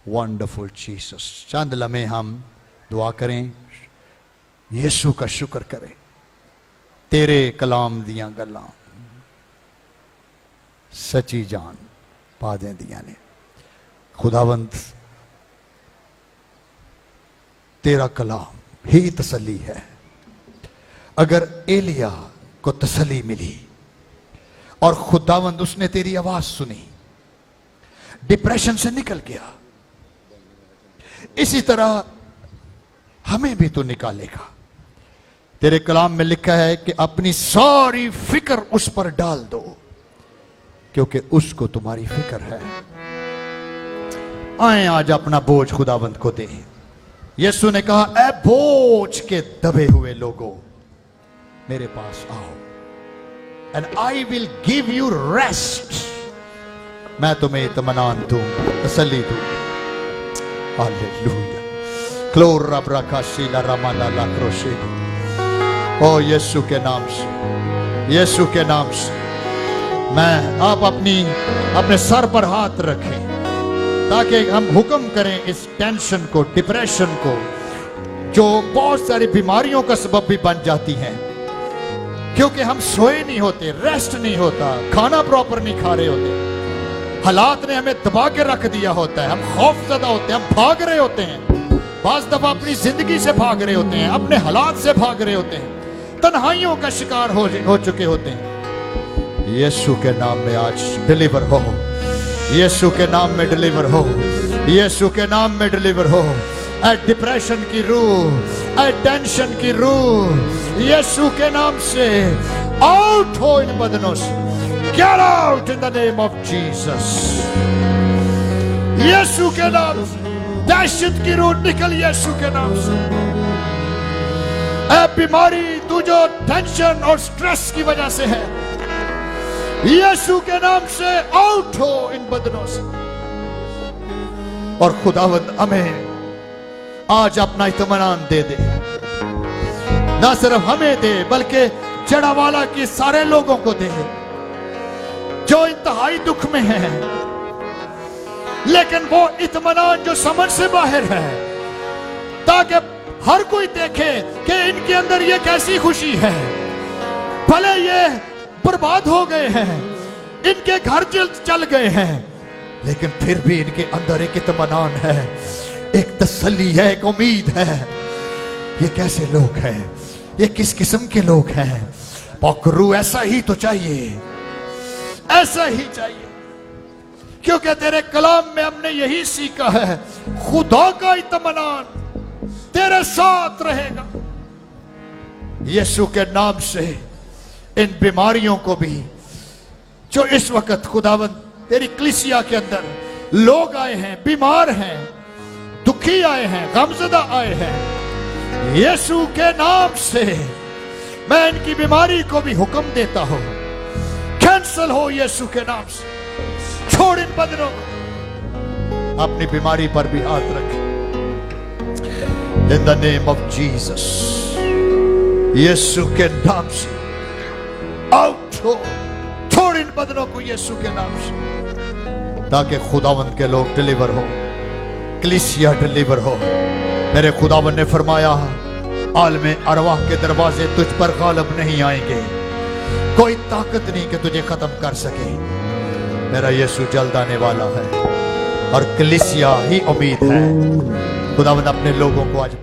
Speaker 1: वंडरफुल जीसस, चंद लम्हे हम दुआ करें, यीशु का शुक्र करें। तेरे कलाम दियां गल्लां सच्ची जान पा देंदियां ने। खुदावंद तेरा कलाम ही तसल्ली है। अगर एलिया को तसल्ली मिली और खुदावंद उसने तेरी आवाज सुनी, डिप्रेशन से निकल गया, इसी तरह हमें भी तो निकालेगा। तेरे कलाम में लिखा है कि अपनी सारी फिक्र उस पर डाल दो क्योंकि उसको तुम्हारी फिक्र है। आए आज अपना बोझ खुदावंद को दे। यीशु ने कहा, ऐ बोझ के दबे हुए लोगों, मेरे पास आओ, and I will give you rest. मैं तुम्हें इत्मीनान दूंगा, तसल्ली दूंगा। हालेलुया। क्लोर रबरा का शीला रमाना ला क्रोशे। ओ यीशु के नाम से, यीशु के नाम से मैं आप अपने सर पर हाथ रखें ताकि हम हुक्म करें इस टेंशन को, डिप्रेशन को, जो बहुत सारी बीमारियों का सबब भी बन जाती हैं, क्योंकि हम सोए नहीं होते, रेस्ट नहीं होता, खाना प्रॉपर नहीं खा रहे होते, हालात ने हमें दबा के रख दिया होता है, हम खौफजदा होते हैं, हम भाग रहे होते हैं, बाज दफा अपनी जिंदगी से भाग रहे होते हैं, अपने हालात से भाग रहे होते हैं, तन्हाइयों का शिकार हो चुके होते हैं। यीशु के नाम में आज डिलीवर हो, यीशु के नाम में डिलीवर हो, यीशु के नाम में डिलीवर हो। ऐ डिप्रेशन की रूह, ऐ टेंशन की रूह, यीशु के नाम से आउट हो इन बदनों से। Get out in the name of Jesus. Yeshu के नाम से दहशत की रूह निकल, यीशु के नाम से। ऐ बीमारी, तू जो टेंशन और स्ट्रेस की वजह से है, यीशु के नाम से आउट हो इन बदनों से। और खुदावंद हमें आज अपना इत्मीनान दे दे, ना सिर्फ हमें दे बल्कि जड़ावाला के सारे लोगों को दे जो इंतहाई दुख में है, लेकिन वो इत्मीनान जो समझ से बाहर है, ताकि हर कोई देखे कि इनके अंदर ये कैसी खुशी है। भले ये बर्बाद हो गए हैं, इनके घर चल गए हैं, लेकिन फिर भी इनके अंदर एक इत्मीनान है, एक तसल्ली है, एक उम्मीद है। ये कैसे लोग हैं, ये किस किस्म के लोग हैं? पकरू ऐसा ही तो चाहिए, ऐसा ही चाहिए, क्योंकि तेरे कलाम में हमने यही सीखा है, खुदा का इत्मीनान तेरे साथ रहेगा। यीशु के नाम से इन बीमारियों को भी, जो इस वक्त खुदावंद तेरी कलीसिया के अंदर लोग आए हैं, बीमार हैं, दुखी आए हैं, गमज़दा आए हैं, यीशु के नाम से मैं इनकी बीमारी को भी हुक्म देता हूं, कैंसल हो यीशु के नाम से। छोड़ इन बदनों को, अपनी बीमारी पर भी हाथ रखें in the name of Jesus. Yeshu के नाम से आउट हो, छोड़ इन बदनों को यीशु के नाम से, ताकि खुदावंद के लोग डिलीवर हो, कलीसिया डिलीवर हो। मेरे खुदावंद ने फरमाया, आलमे अरवाह के दरवाजे तुझ पर गालिब नहीं आएंगे, कोई ताकत नहीं कि तुझे खत्म कर सके। मेरा यीशु जल्द आने वाला है और कलीसिया ही उम्मीद है। खुदावंद अपने लोगों को आज